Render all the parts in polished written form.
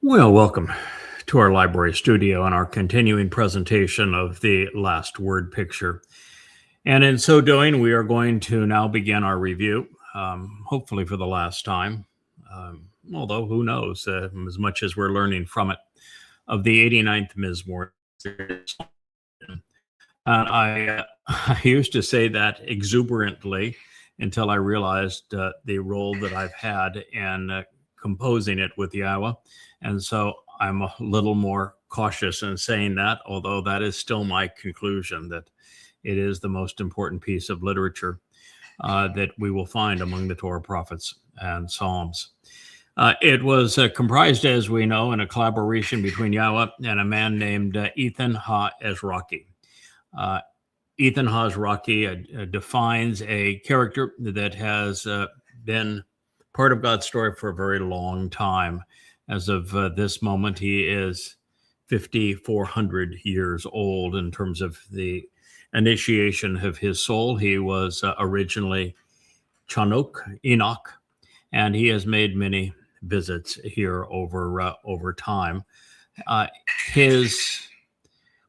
Well, welcome to our library studio and our continuing presentation of the last word picture. And in so doing, we are going to now begin our review, hopefully for the last time, although who knows, as much as we're learning from it, of the 89th Mizmor. And I used to say that exuberantly until I realized the role that I've had in composing it with Yahweh. And so I'm a little more cautious in saying that, although that is still my conclusion that it is the most important piece of literature that we will find among the Torah prophets and Psalms. It was comprised, as we know, in a collaboration between Yahweh and a man named Ethan Ha-Ezraki. Ethan Ha-Ezraki defines a character that has been part of God's story for a very long time. As of this moment, he is 5,400 years old in terms of the initiation of his soul. He was originally Enoch, and he has made many visits here over time.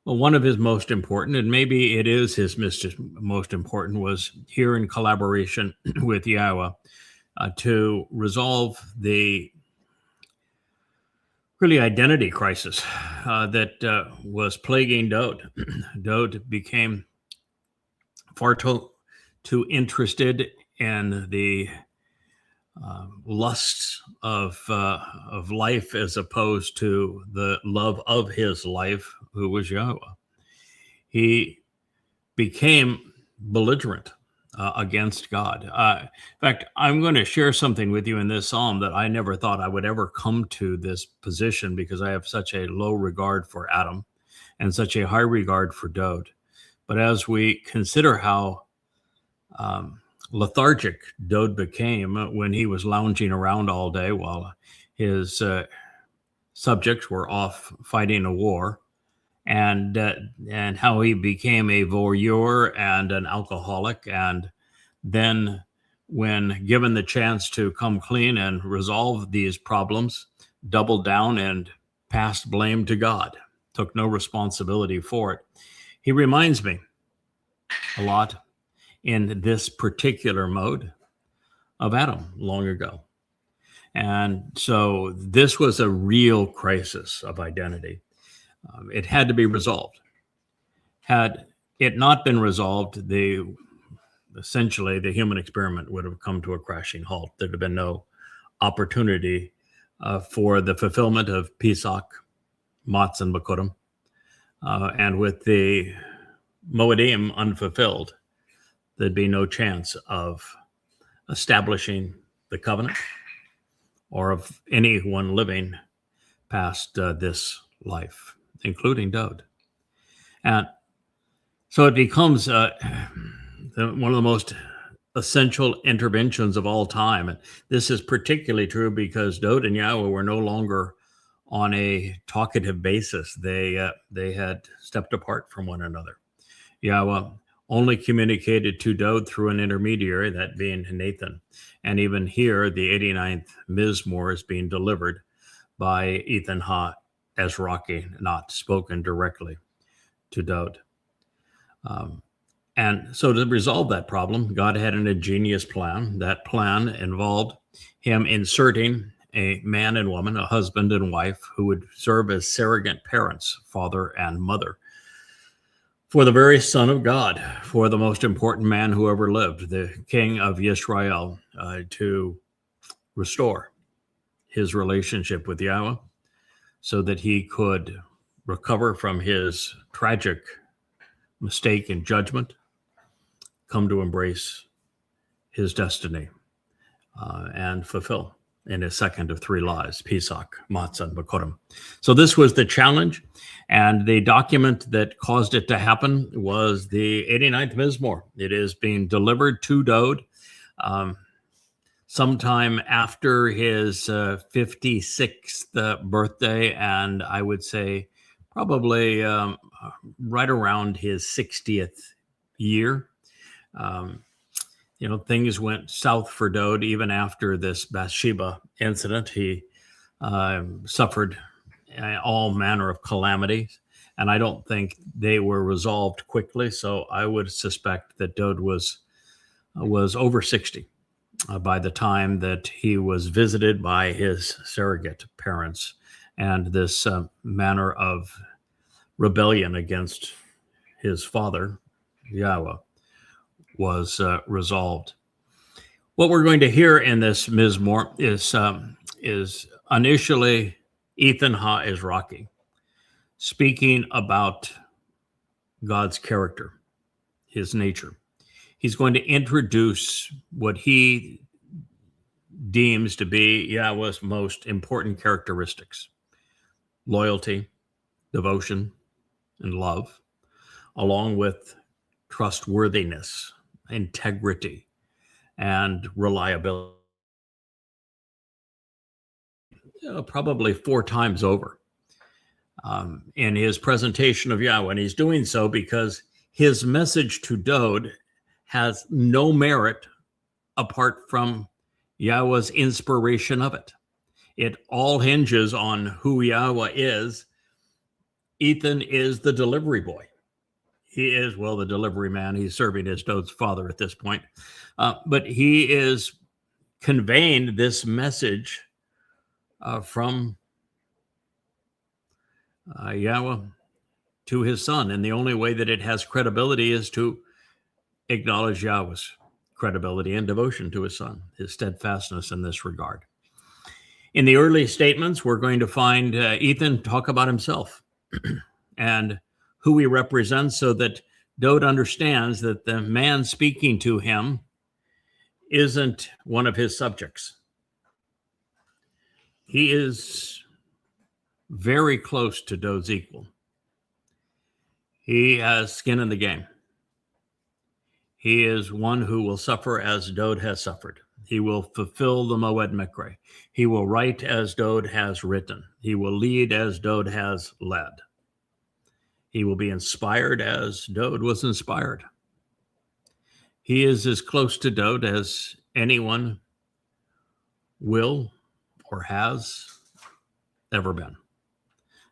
One of his most important, and maybe it is his most important, was here in collaboration with Yahweh to resolve the really identity crisis that was plaguing Dowd. Dowd became far too interested in the lusts of life as opposed to the love of his life, who was Yahweh. He became belligerent against God. In fact, I'm going to share something with you in this psalm that I never thought I would ever come to this position because I have such a low regard for Adam and such a high regard for Dowd. But as we consider how lethargic Dowd became when he was lounging around all day while his subjects were off fighting a war, and how he became a voyeur and an alcoholic, and then when given the chance to come clean and resolve these problems, doubled down and passed blame to God, took no responsibility for it. He reminds me a lot in this particular mode of Adam long ago. And so this was a real crisis of identity. It had to be resolved. Had it not been resolved, essentially the human experiment would have come to a crashing halt. There'd have been no opportunity for the fulfillment of Pesach, Matzah, and Bikurim. And with the Moedim unfulfilled, there'd be no chance of establishing the covenant or of anyone living past this life, including Dowd. And so it becomes one of the most essential interventions of all time. And this is particularly true because Dowd and Yahweh were no longer on a talkative basis. They had stepped apart from one another. Yahweh only communicated to Dowd through an intermediary, that being Nathan. And even here, the 89th Mizmor is being delivered by Ethan Ha-Ezraki, not spoken directly to Dowd. And so to resolve that problem, God had an ingenious plan. That plan involved him inserting a man and woman, a husband and wife, who would serve as surrogate parents, father and mother, for the very Son of God, for the most important man who ever lived, the King of Yisrael, to restore his relationship with Yahweh so that he could recover from his tragic mistake and judgment, come to embrace his destiny and fulfill in his second of three lives, Pesach, Matzah, and Bikurim. So this was the challenge, and the document that caused it to happen was the 89th Mizmor. It is being delivered to Dowd sometime after his 56th birthday, and I would say probably right around his 60th year. Things went south for Dowd even after this Bathsheba incident. He suffered all manner of calamities, and I don't think they were resolved quickly. So I would suspect that Dode was over 60 by the time that he was visited by his surrogate parents, and this manner of rebellion against his father, Yahweh, was resolved. What we're going to hear in this Mizmor is initially Ethan Ha-Izraki speaking about God's character, his nature. He's going to introduce what he deems to be Yahweh's most important characteristics: loyalty, devotion, and love, along with trustworthiness, integrity, and reliability. Probably 4 times over in his presentation of Yahweh. And he's doing so because his message to Dode has no merit apart from Yahweh's inspiration of it. It all hinges on who Yahweh is. Ethan is the delivery boy. He is, well, the delivery man. He's serving as Dode's father at this point. But he is conveying this message from Yahweh to his son. And the only way that it has credibility is to acknowledge Yahweh's credibility and devotion to his son, his steadfastness in this regard. In the early statements, we're going to find Ethan talk about himself and who he represents, so that Dode understands that the man speaking to him isn't one of his subjects. He is very close to Dode's equal. He has skin in the game. He is one who will suffer as Dode has suffered. He will fulfill the Moed Mikre. He will write as Dode has written. He will lead as Dode has led. He will be inspired as Dode was inspired. He is as close to Dode as anyone will or has ever been.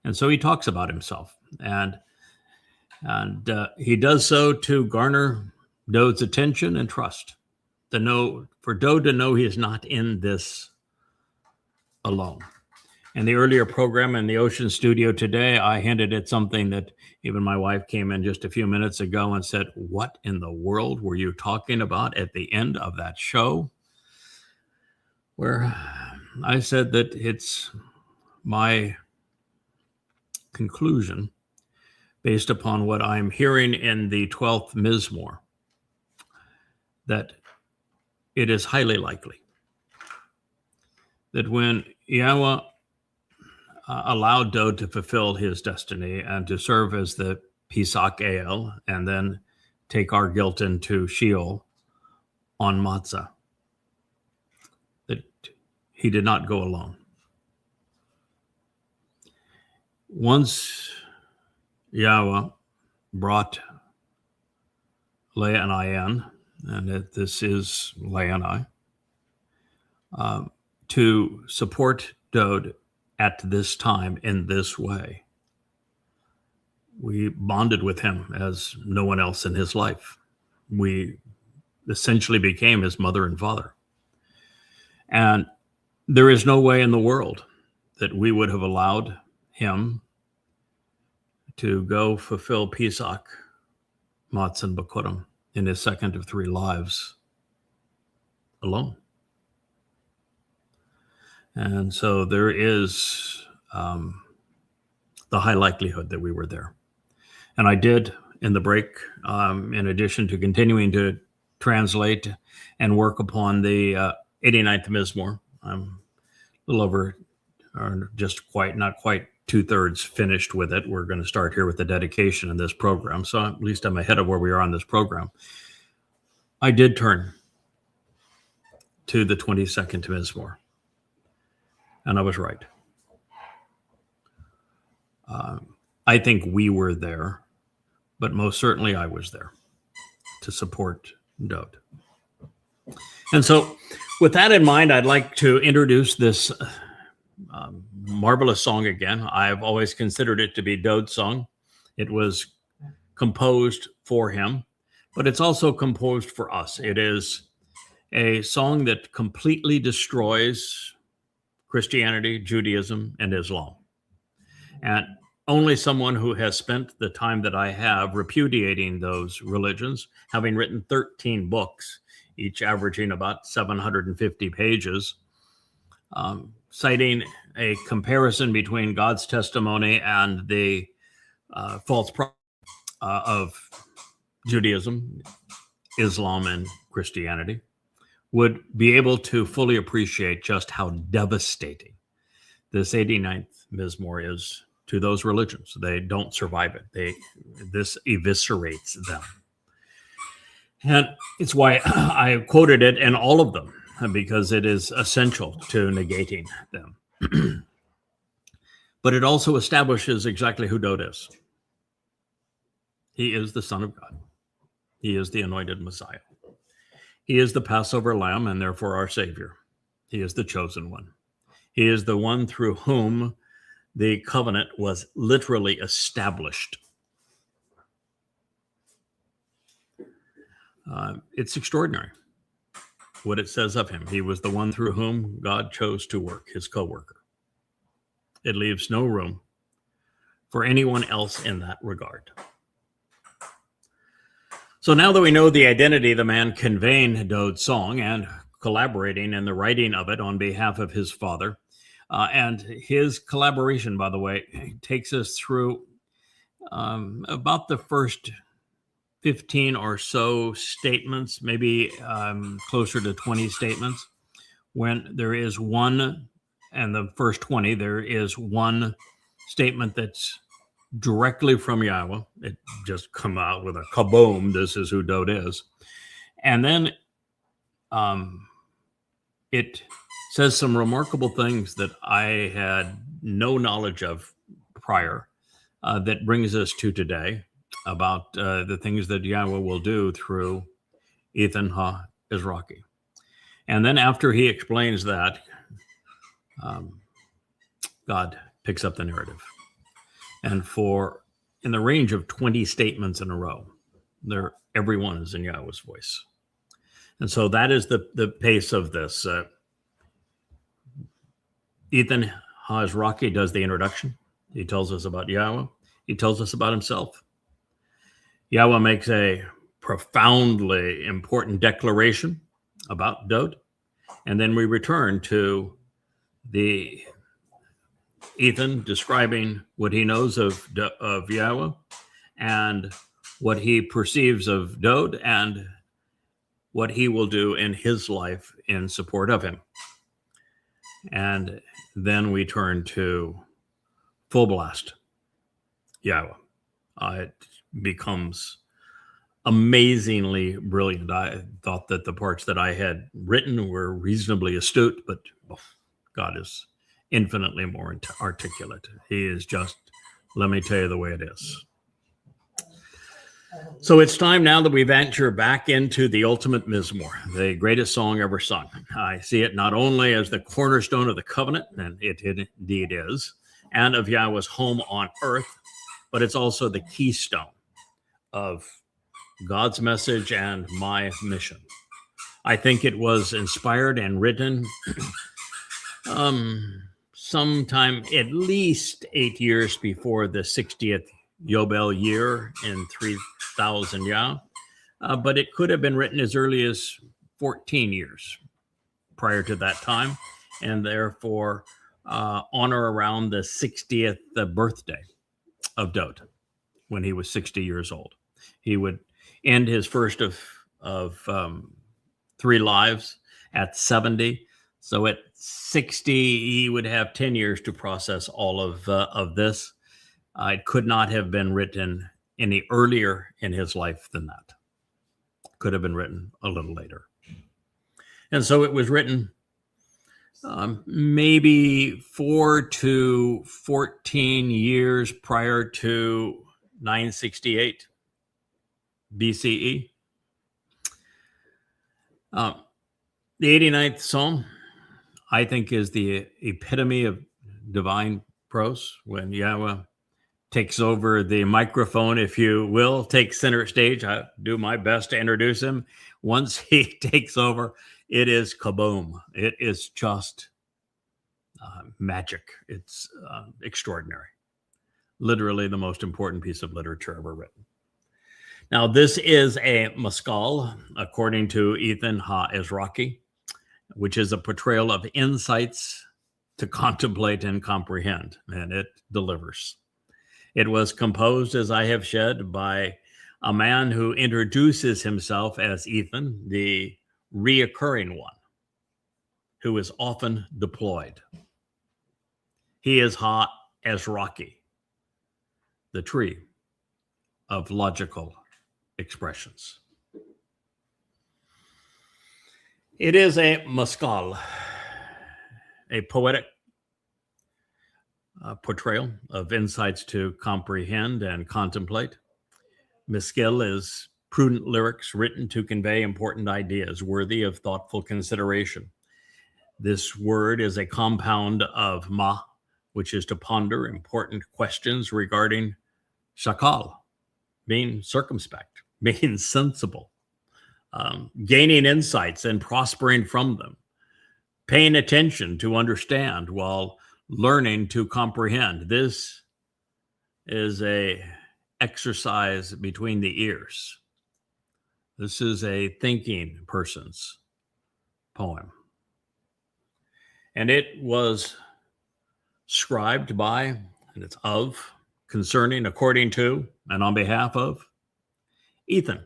And so he talks about himself, and he does so to garner Dode's attention and trust. For Dode to know he is not in this alone. In the earlier program in the Ocean Studio today, I hinted at something that even my wife came in just a few minutes ago and said, "What in the world were you talking about at the end of that show?" Where I said that it's my conclusion, based upon what I'm hearing in the 12th Mizmor, that it is highly likely that when Yahweh allowed Dode to fulfill his destiny and to serve as the Pesach El, and then take our guilt into Sheol on Matzah, that he did not go alone. Once Yahweh brought Leah and I in, and this is Leah and I, to support Dode at this time in this way. We bonded with him as no one else in his life. We essentially became his mother and father. And there is no way in the world that we would have allowed him to go fulfill Pesach, Matzah, and Bikurim in his second of 3 lives alone. And so there is the high likelihood that we were there. And I did, in the break, in addition to continuing to translate and work upon the 89th Mizmor, I'm a little over, or not quite 2/3 finished with it. We're going to start here with the dedication in this program. So at least I'm ahead of where we are on this program. I did turn to the 22nd Mizmor. And I was right. I think we were there, but most certainly I was there to support Dode. And so with that in mind, I'd like to introduce this Marvelous song again. I've always considered it to be Dode's song. It was composed for him, but it's also composed for us. It is a song that completely destroys Christianity, Judaism, and Islam. And only someone who has spent the time that I have repudiating those religions, having written 13 books, each averaging about 750 pages, citing a comparison between God's testimony and the false prophet of Judaism, Islam, and Christianity, would be able to fully appreciate just how devastating this 89th Mizmor is to those religions. They don't survive it. This eviscerates them. And it's why I quoted it in all of them, because it is essential to negating them. But it also establishes exactly who Dowd is. He is the Son of God. He is the anointed Messiah. He is the Passover lamb and therefore our Savior. He is the chosen one. He is the one through whom the covenant was literally established. It's extraordinary what it says of him. He was the one through whom God chose to work, his co-worker. It leaves no room for anyone else in that regard. So now that we know the identity of the man conveying Dowd's song and collaborating in the writing of it on behalf of his father, and his collaboration, by the way, takes us through about the first 15 or so statements, maybe closer to 20 statements, when there is one, and the first 20, there is one statement that's directly from Yahweh. It just come out with a kaboom, this is who Dowd is. And then it says some remarkable things that I had no knowledge of prior, that brings us to today about the things that Yahweh will do through Ethan Ha-Ezraki. And then after he explains that, God picks up the narrative. And in the range of 20 statements in a row, every one is in Yahweh's voice. And so that is the pace of this. Ethan Ha-Ezraki does the introduction. He tells us about Yahweh. He tells us about himself. Yahweh makes a profoundly important declaration about Dowd. And then we return to the Ethan describing what he knows of Yahweh and what he perceives of Dowd and what he will do in his life in support of him. And then we turn to full blast Yahweh. It becomes amazingly brilliant. I thought that the parts that I had written were reasonably astute, but God is infinitely more articulate. He is just, let me tell you the way it is. So it's time now that we venture back into the ultimate Mizmor, the greatest song ever sung. I see it not only as the cornerstone of the covenant, and it indeed is, and of Yahweh's home on earth, but it's also the keystone of God's message and my mission. I think it was inspired and written sometime at least 8 years before the 60th Yobel year in 3000 Yah, but it could have been written as early as 14 years prior to that time, and therefore on or around the 60th birthday of Dowd, when he was 60 years old. He would end his first of 3 lives at 70. So at 60, he would have 10 years to process all of this. It could not have been written any earlier in his life than that. Could have been written a little later. And so it was written maybe 4 to 14 years prior to 968 BCE. The 89th Psalm, I think, is the epitome of divine prose when Yahweh takes over the microphone, if you will, takes center stage. I do my best to introduce him. Once he takes over, it is kaboom. It is just magic. It's extraordinary. Literally the most important piece of literature ever written. Now, this is a maskal, according to Ethan Ha-Ezraki, which is a portrayal of insights to contemplate and comprehend, and it delivers. It was composed, as I have said, by a man who introduces himself as Ethan, the reoccurring one, who is often deployed. He is Ha-Ezraki, the tree of logical expressions. It is a maskal, a poetic portrayal of insights to comprehend and contemplate. Maskil is prudent lyrics written to convey important ideas worthy of thoughtful consideration. This word is a compound of ma, which is to ponder important questions regarding shakal, being circumspect, being sensible, gaining insights and prospering from them, paying attention to understand while learning to comprehend. This is a exercise between the ears. This is a thinking person's poem. And it was scribed by, and it's of, concerning, according to, and on behalf of Ethan,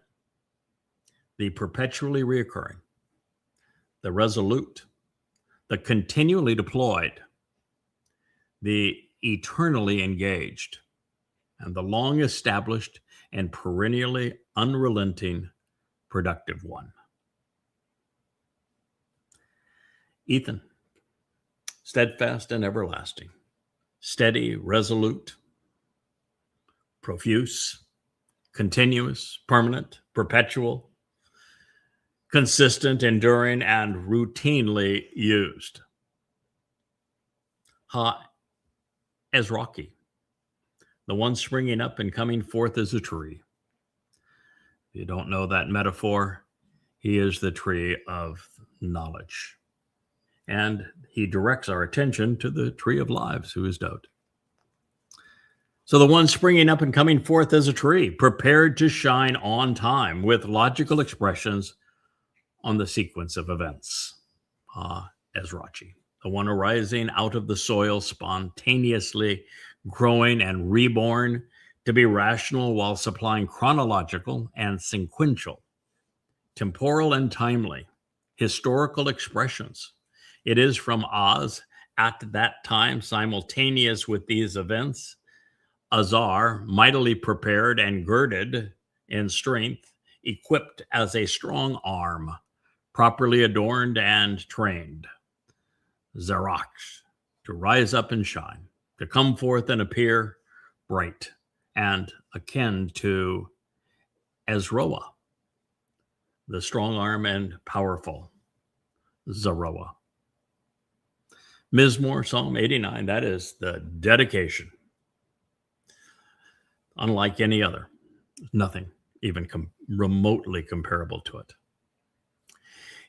the perpetually reoccurring, the resolute, the continually deployed, the eternally engaged, and the long established and perennially unrelenting productive one. Ethan, steadfast and everlasting, steady, resolute, profuse, continuous, permanent, perpetual, consistent, enduring, and routinely used. Ha-Ezraki, the one springing up and coming forth as a tree. If you don't know that metaphor, he is the tree of knowledge. And he directs our attention to the tree of lives, who is Dode. So the one springing up and coming forth as a tree, prepared to shine on time with logical expressions on the sequence of events. Ha-Ezraki, the one arising out of the soil, spontaneously growing and reborn to be rational while supplying chronological and sequential, temporal and timely, historical expressions. It is from Oz at that time, simultaneous with these events, Azar, mightily prepared and girded in strength, equipped as a strong arm, properly adorned and trained. Zarak, to rise up and shine, to come forth and appear bright and akin to Ezroa, the strong arm and powerful Zeroa. Mizmor, Psalm 89, that is the dedication. Unlike any other, nothing even remotely comparable to it.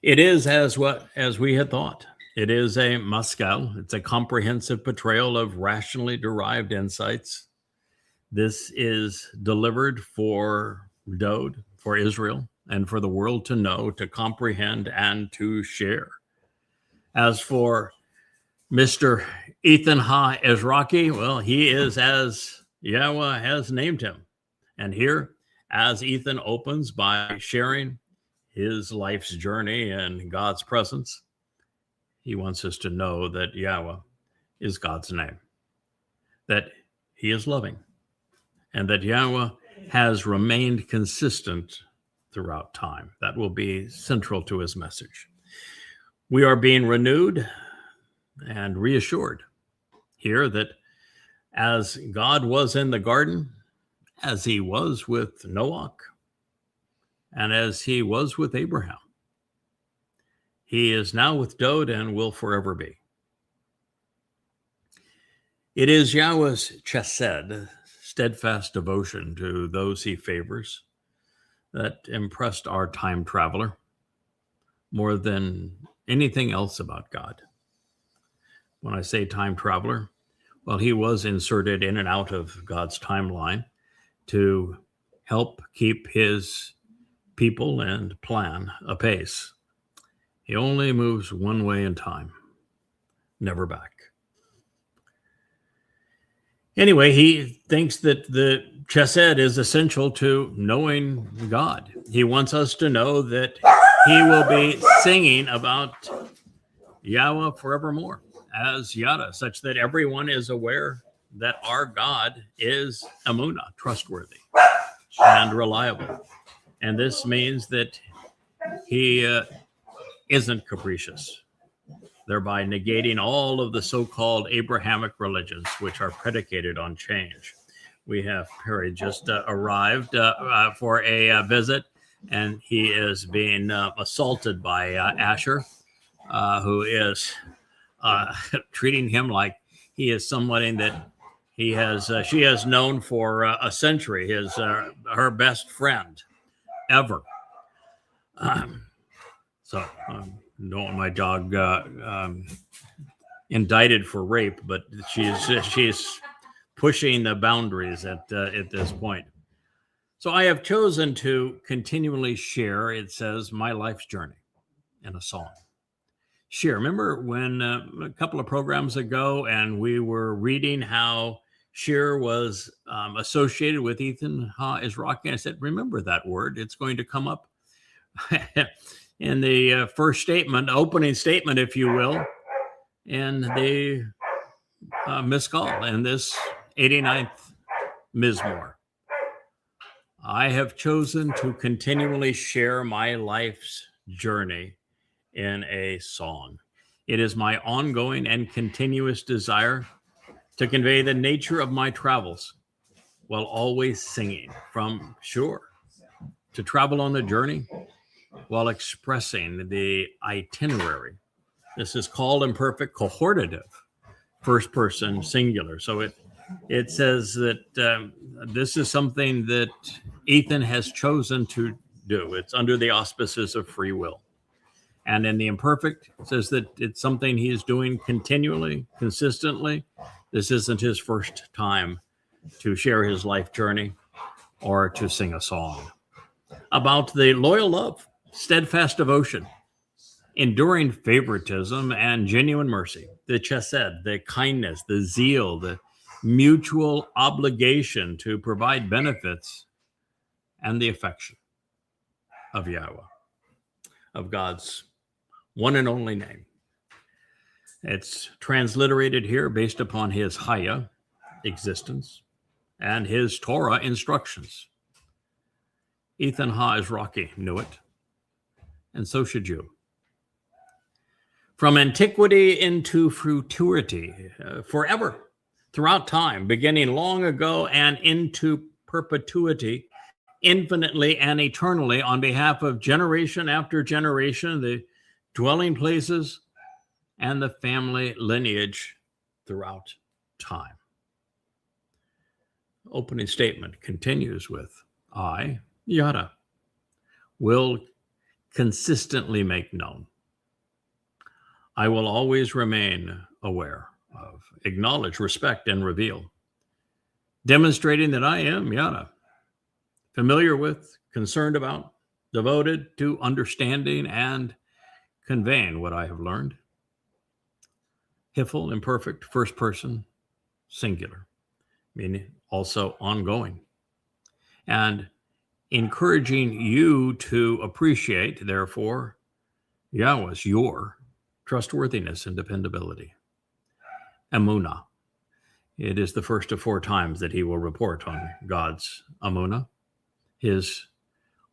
It is as we had thought. It is a maskal. It's a comprehensive portrayal of rationally derived insights. This is delivered for Dode, for Israel, and for the world to know, to comprehend, and to share. As for Mr. Ethan Ha-Ezraki, well, he is as Yahweh has named him. And here, as Ethan opens by sharing his life's journey in God's presence, he wants us to know that Yahweh is God's name, that he is loving, and that Yahweh has remained consistent throughout time. That will be central to his message. We are being renewed and reassured here that as God was in the garden, as he was with Noah, and as he was with Abraham, he is now with Dode and will forever be. It is Yahweh's chesed, steadfast devotion to those he favors, that impressed our time traveler more than anything else about God. When I say time traveler, well, he was inserted in and out of God's timeline to help keep his people and plan apace. He only moves one way in time, never back. Anyway, he thinks that the chesed is essential to knowing God. He wants us to know that he will be singing about Yahweh forevermore as Yada, such that everyone is aware that our God is Emunah, trustworthy and reliable. And this means that he isn't capricious, thereby negating all of the so-called Abrahamic religions, which are predicated on change. We have Perry just arrived for a visit, and he is being assaulted by Asher, who is treating him like he is somebody that she has known for a century, her best friend ever. So don't want my dog indicted for rape, but she's pushing the boundaries at this point. So I have chosen to continually share, it says, my life's journey in a song. Share. Remember when a couple of programs ago, and we were reading how Shir was associated with Ethan Ha-Izraki? I said, remember that word. It's going to come up in the first statement, opening statement, if you will, in the Miskal, in this 89th Mizmor. I have chosen to continually share my life's journey in a song. It is my ongoing and continuous desire to convey the nature of my travels while always singing, from shore to travel on the journey while expressing the itinerary. This is called imperfect cohortative, first person singular. So it says that this is something that Ethan has chosen to do. It's under the auspices of free will. And in the imperfect, it says that it's something he is doing continually, consistently. This isn't his first time to share his life journey or to sing a song about the loyal love, steadfast devotion, enduring favoritism, and genuine mercy, the chesed, the kindness, the zeal, the mutual obligation to provide benefits, and the affection of Yahweh, of God's one and only name. It's transliterated here based upon his Haya, existence, and his Torah, instructions. Ethan Ha-Izraki knew it, and so should you. From antiquity into futurity, forever, throughout time, beginning long ago and into perpetuity, infinitely and eternally, on behalf of generation after generation, the dwelling places and the family lineage throughout time. Opening statement continues with, I, Yada, will consistently make known. I will always remain aware of, acknowledge, respect, and reveal, demonstrating that I am Yada, familiar with, concerned about, devoted to understanding and conveying what I have learned. Hiphil, imperfect, first person, singular, meaning also ongoing. And encouraging you to appreciate, therefore, Yahweh's, your trustworthiness and dependability. Emunah. It is the first of 4 times that he will report on God's Emunah, his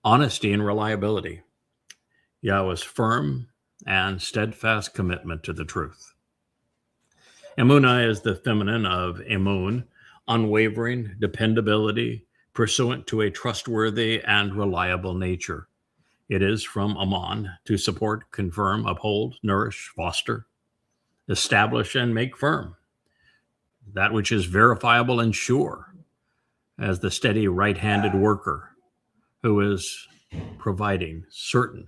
honesty and reliability, Yahweh's firm and steadfast commitment to the truth. Emunah is the feminine of emun, unwavering dependability, pursuant to a trustworthy and reliable nature. It is from Aman, to support, confirm, uphold, nourish, foster, establish, and make firm. that which is verifiable and sure, as the steady right-handed worker who is providing certain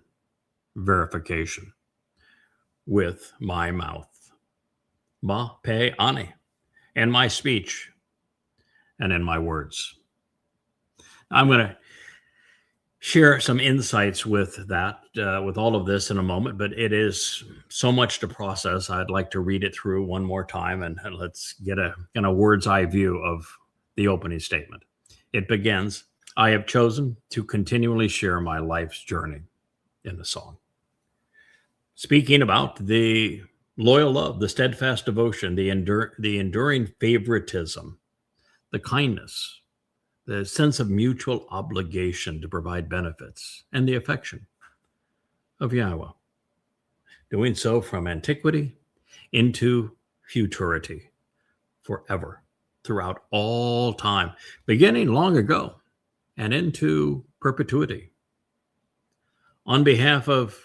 verification with my mouth. Ma pe ani, in my speech and in my words. I'm going to share some insights with that, with all of this in a moment, but it is so much to process. I'd like to read it through one more time and let's get a kind of word's eye view of the opening statement. It begins, I have chosen to continually share my life's journey in the song. Speaking about the loyal love, the steadfast devotion, the enduring favoritism, the kindness, the sense of mutual obligation to provide benefits, and the affection of Yahweh. Doing so from antiquity into futurity, forever, throughout all time, beginning long ago and into perpetuity. On behalf of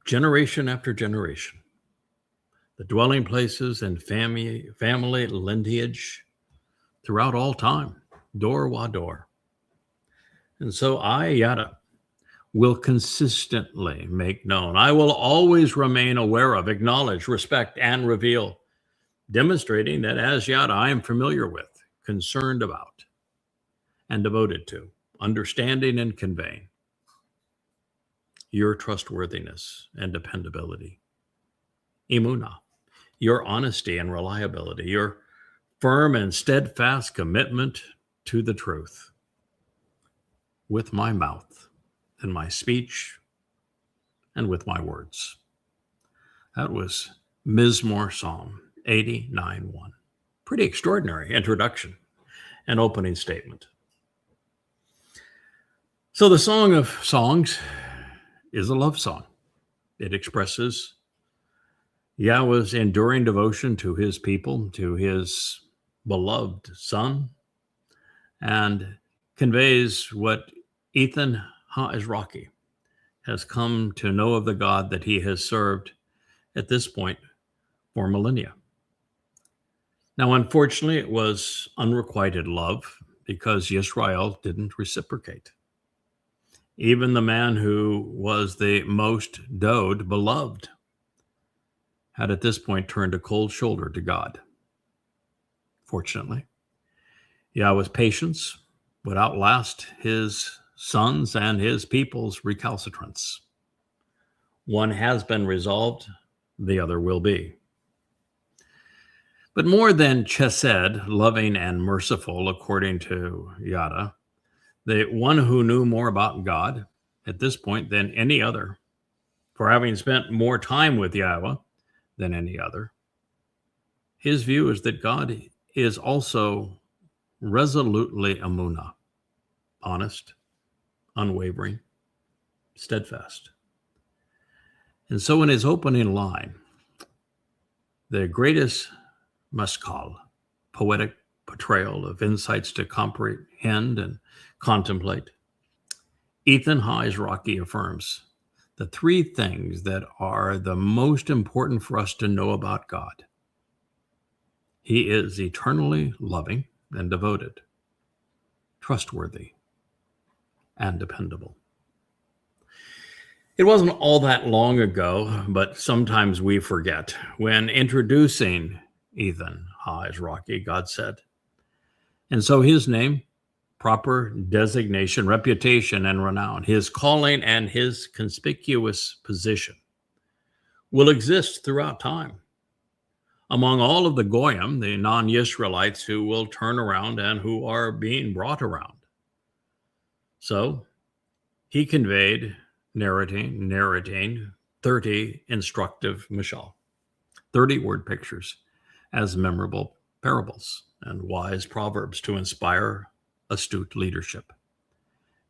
generation after generation, the dwelling places and family lineage throughout all time, Dor wa Dor. And so I, Yada, will consistently make known. I will always remain aware of, acknowledge, respect, and reveal, demonstrating that as Yada I am familiar with, concerned about, and devoted to, understanding and conveying your trustworthiness and dependability. Emunah, your honesty and reliability, your firm and steadfast commitment to the truth. With my mouth and my speech and with my words. That was Mizmor Psalm 89:1. Pretty extraordinary introduction and opening statement. So the Song of Songs is a love song. It expresses Yahweh's enduring devotion to his people, to his beloved son, and conveys what Ethan Ha-Ezraki has come to know of the God that he has served at this point for millennia. Now, unfortunately, it was unrequited love because Yisrael didn't reciprocate. Even the man who was the most beloved, had at this point turned a cold shoulder to God. Fortunately, Yahweh's patience would outlast his sons and his people's recalcitrance. One has been resolved, the other will be. But more than chesed, loving and merciful, according to Yada, the one who knew more about God at this point than any other, for having spent more time with Yahweh than any other, his view is that God is also resolutely emunah, honest, unwavering, steadfast. And so in his opening line, the greatest maskal, poetic portrayal of insights to comprehend and contemplate, Ethan Ha-Ezraki affirms the three things that are the most important for us to know about God. He is eternally loving and devoted, trustworthy, and dependable. It wasn't all that long ago, but sometimes we forget. When introducing Ethan Ha-Ezraki, God said, and so his name, proper designation, reputation, and renown, his calling and his conspicuous position will exist throughout time among all of the Goyim, the non-Israelites who will turn around and who are being brought around. So he conveyed, narrating 30 instructive mashal, 30 word pictures as memorable parables and wise proverbs to inspire astute leadership.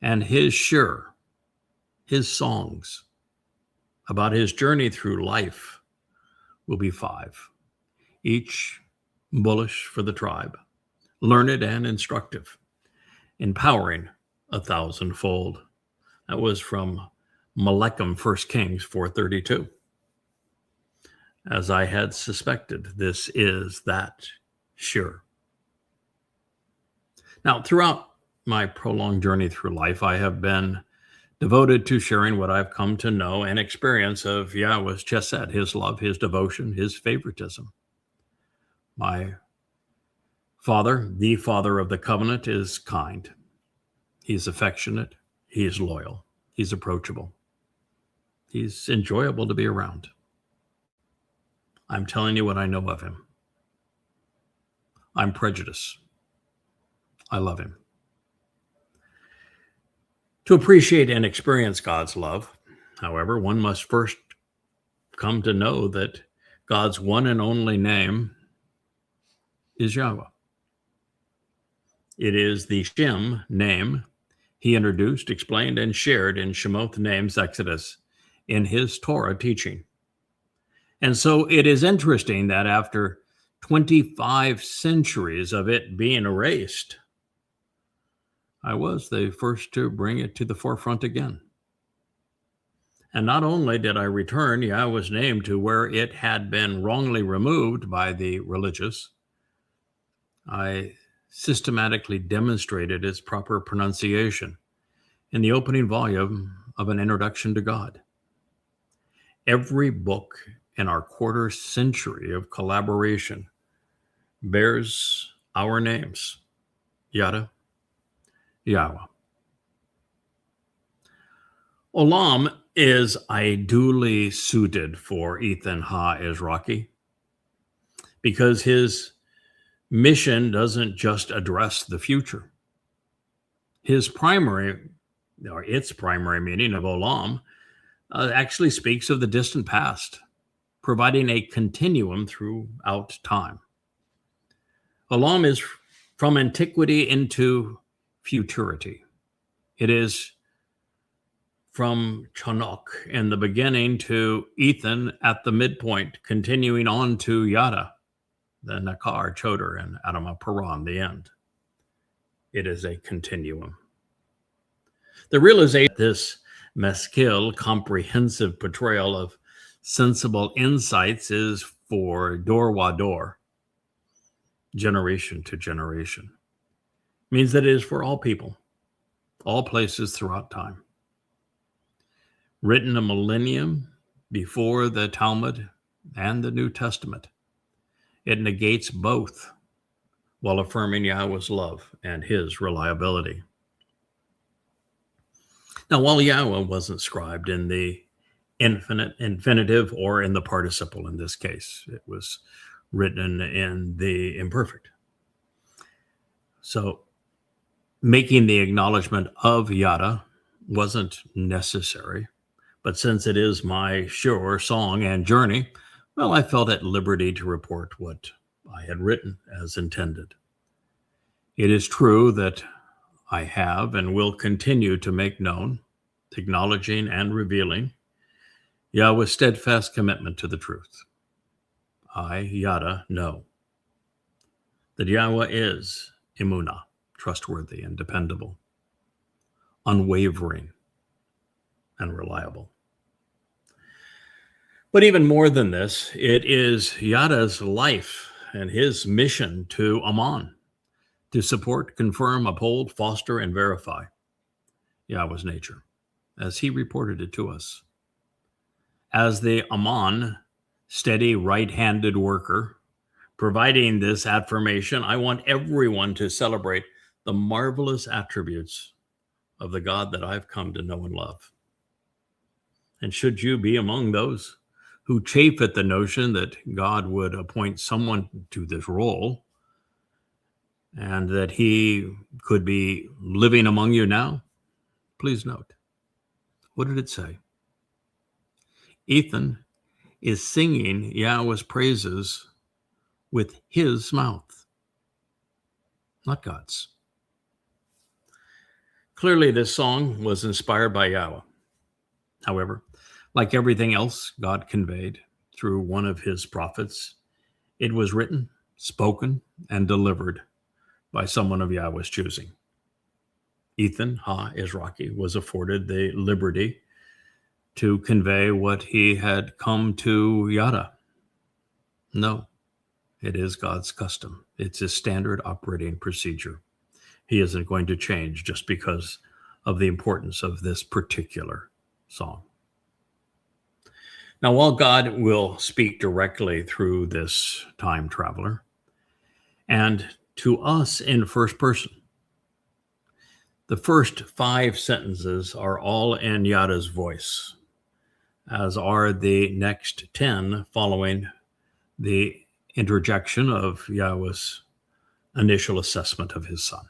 And his songs about his journey through life will be 5, each bullish for the tribe, learned and instructive, empowering 1,000-fold. That was from Malachim, 1 Kings 4:32. as I had suspected. This is that sure. Now, throughout my prolonged journey through life, I have been devoted to sharing what I've come to know and experience of Yahweh's chesed, his love, his devotion, his favoritism. My Father, the Father of the covenant, is kind. He's affectionate. He's loyal. He's approachable. He's enjoyable to be around. I'm telling you what I know of him. I'm prejudiced. I love him. To appreciate and experience God's love, however, one must first come to know that God's one and only name is Yahweh. It is the Shem name he introduced, explained, and shared in Shemoth Names Exodus in his Torah teaching. And so it is interesting that after 25 centuries of it being erased, I was the first to bring it to the forefront again. And not only did I return Yahweh's name to where it had been wrongly removed by the religious, I systematically demonstrated its proper pronunciation in the opening volume of An Introduction to God. Every book in our quarter century of collaboration bears our names, Yada, Yahweh. Olam is ideally suited for Ethan Ha-Ezraki because his mission doesn't just address the future. Its primary meaning of Olam actually speaks of the distant past, providing a continuum throughout time. Olam is from antiquity into futurity. It is from Chanok in the beginning to Ethan at the midpoint, continuing on to Yada, the Nakar, Choder, and Adama Paran, the end. It is a continuum. The realization of this maskil, comprehensive portrayal of sensible insights is for Dor Wador, generation to generation. It means that it is for all people, all places throughout time. Written a millennium before the Talmud and the New Testament, it negates both while affirming Yahweh's love and his reliability. Now, while Yahweh wasn't scribed in the infinitive or in the participle in this case, it was written in the imperfect. So making the acknowledgement of Yada wasn't necessary, but since it is my sure song and journey, well, I felt at liberty to report what I had written as intended. It is true that I have and will continue to make known, acknowledging and revealing Yahweh's steadfast commitment to the truth. I, Yada, know that Yahweh is Emunah, trustworthy and dependable, unwavering and reliable. But even more than this, it is Yada's life and his mission to Aman, to support, confirm, uphold, foster, and verify Yahweh's nature, as he reported it to us. As the Aman, steady right-handed worker, providing this affirmation, I want everyone to celebrate the marvelous attributes of the God that I've come to know and love. And should you be among those who chafe at the notion that God would appoint someone to this role and that he could be living among you now, please note, what did it say? Ethan is singing Yahweh's praises with his mouth, not God's. Clearly, this song was inspired by Yahweh. However, like everything else God conveyed through one of his prophets, it was written, spoken, and delivered by someone of Yahweh's choosing. Ethan Ha-Ezraki was afforded the liberty to convey what he had come to Yada No, it is God's custom. It's his standard operating procedure. He isn't going to change just because of the importance of this particular song. Now, while God will speak directly through this time traveler and to us in first person, the first 5 sentences are all in Yada's voice, as are the next 10 following the interjection of Yahweh's initial assessment of his son.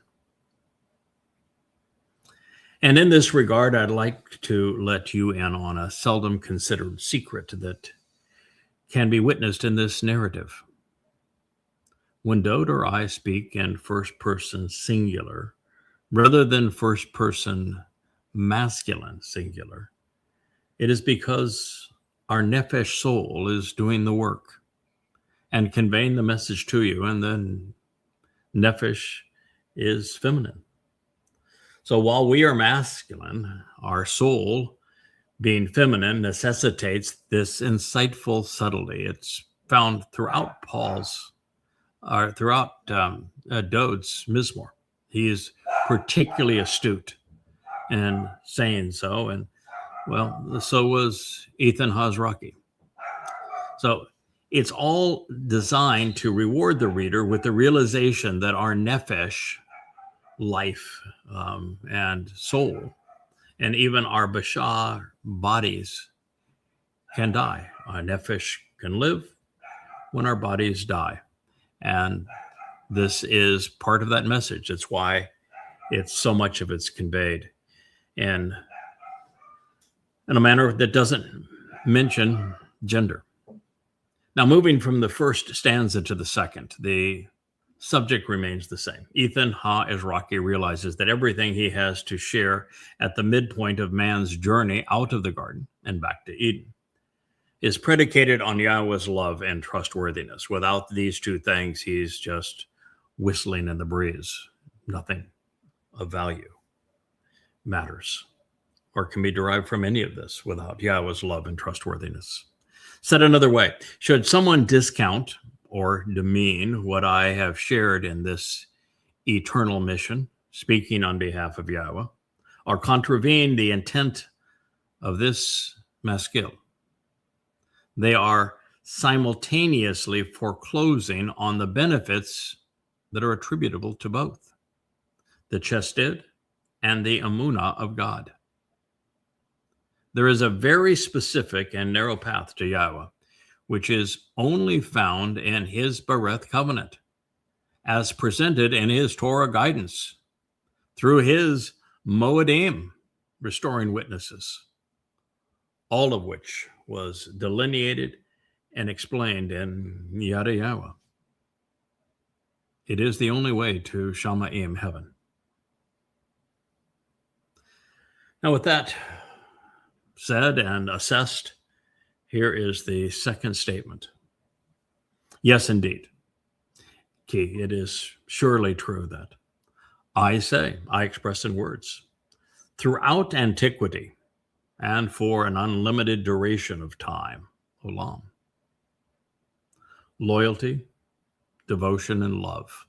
And in this regard, I'd like to let you in on a seldom considered secret that can be witnessed in this narrative. When Dode or I speak in first person singular, rather than first person masculine singular, it is because our nephesh soul is doing the work and conveying the message to you, and then nephesh is feminine. So while we are masculine, our soul, being feminine, necessitates this insightful subtlety. It's found throughout Dode's Mizmor. He is particularly astute in saying so, and well, so was Ethan Hazraki. So it's all designed to reward the reader with the realization that our nephesh, life and soul, and even our bashar bodies can die. Our nephesh can live when our bodies die. And this is part of that message. It's why so much of it's conveyed in a manner that doesn't mention gender. Now, moving from the first stanza to the second, the subject remains the same. Ethan Ha-Ezraki realizes that everything he has to share at the midpoint of man's journey out of the garden and back to Eden is predicated on Yahweh's love and trustworthiness. Without these two things, he's just whistling in the breeze. Nothing of value matters or can be derived from any of this without Yahweh's love and trustworthiness. Said another way, should someone discount or demean what I have shared in this eternal mission, speaking on behalf of Yahweh, or contravene the intent of this maskil, they are simultaneously foreclosing on the benefits that are attributable to both the chesed and the emunah of God. There is a very specific and narrow path to Yahweh, which is only found in his Bereth covenant, as presented in his Torah guidance, through his Moedim, restoring witnesses, all of which was delineated and explained in Yada Yahweh. It is the only way to Shamayim, heaven. Now, with that said and assessed, here is the second statement. Yes, indeed. Key, it is surely true that I express in words, throughout antiquity and for an unlimited duration of time, olam, loyalty, devotion, and love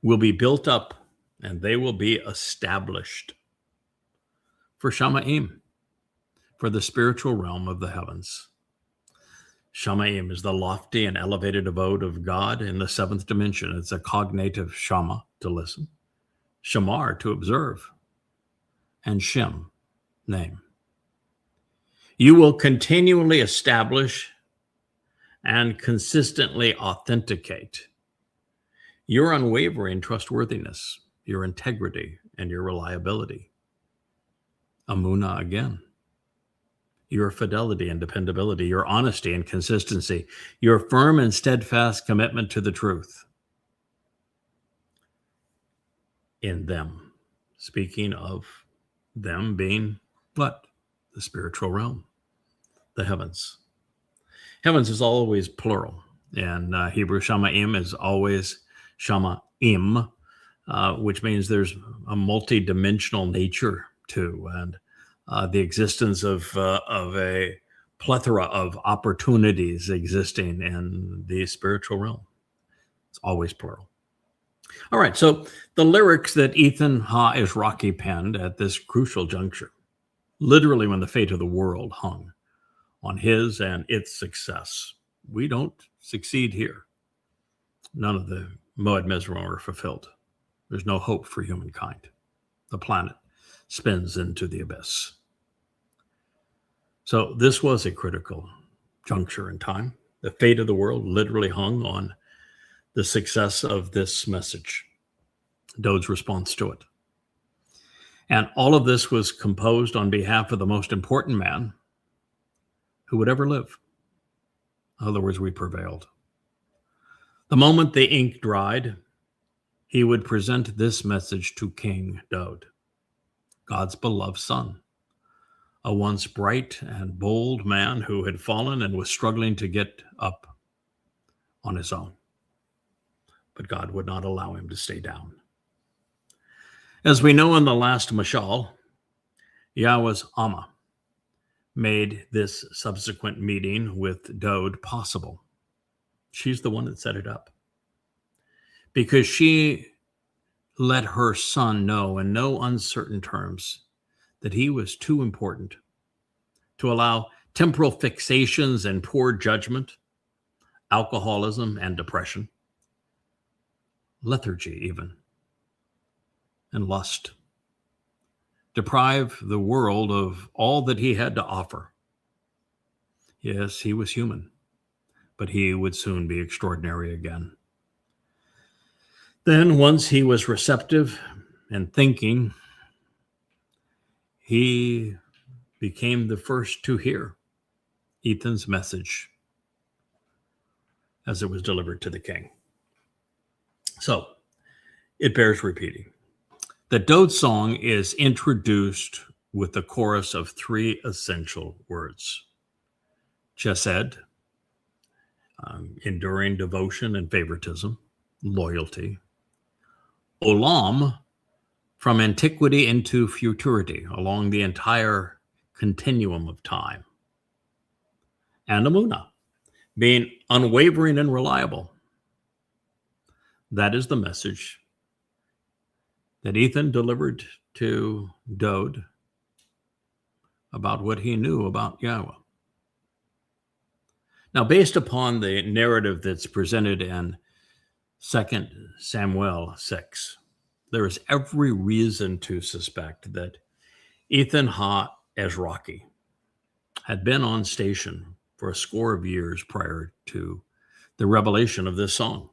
will be built up and they will be established for Shamayim, for the spiritual realm of the heavens. Shamayim is the lofty and elevated abode of God in the seventh dimension. It's a cognative shama, to listen, shamar, to observe, and shem, name. You will continually establish and consistently authenticate your unwavering trustworthiness, your integrity, and your reliability. Emunah again. Your fidelity and dependability, your honesty and consistency, your firm and steadfast commitment to the truth. In them, speaking of them being what? The spiritual realm, the heavens. Heavens is always plural. In Hebrew, Shamayim is always Shamaim, which means there's a multi-dimensional nature to, and the existence of a plethora of opportunities existing in the spiritual realm. It's always plural. All right, so the lyrics that Ethan Ha-Izraki penned at this crucial juncture, literally when the fate of the world hung on his and its success. We don't succeed here. None of the Moed Mizraim are fulfilled. There's no hope for humankind. The planet spins into the abyss. So this was a critical juncture in time. The fate of the world literally hung on the success of this message, Dode's response to it. And all of this was composed on behalf of the most important man who would ever live. In other words, we prevailed. The moment the ink dried, he would present this message to King Dode, God's beloved son, a once bright and bold man who had fallen and was struggling to get up on his own. But God would not allow him to stay down. As we know in the last mashal, Yahweh's Amma made this subsequent meeting with Dode possible. She's the one that set it up. Because she let her son know in no uncertain terms that he was too important to allow temporal fixations and poor judgment, alcoholism and depression, lethargy even, and lust deprive the world of all that he had to offer. Yes, he was human, but he would soon be extraordinary again. Then, once he was receptive and thinking, he became the first to hear Ethan's message as it was delivered to the king. So, it bears repeating. The Dode song is introduced with the chorus of three essential words. Chesed, enduring devotion and favoritism, loyalty. Olam, from antiquity into futurity, along the entire continuum of time. And Amunah, being unwavering and reliable. That is the message that Ethan delivered to Dode about what he knew about Yahweh. Now, based upon the narrative that's presented in 2 Samuel 6, there is every reason to suspect that Ethan Ha-Izraki had been on station for a score of years prior to the revelation of this song.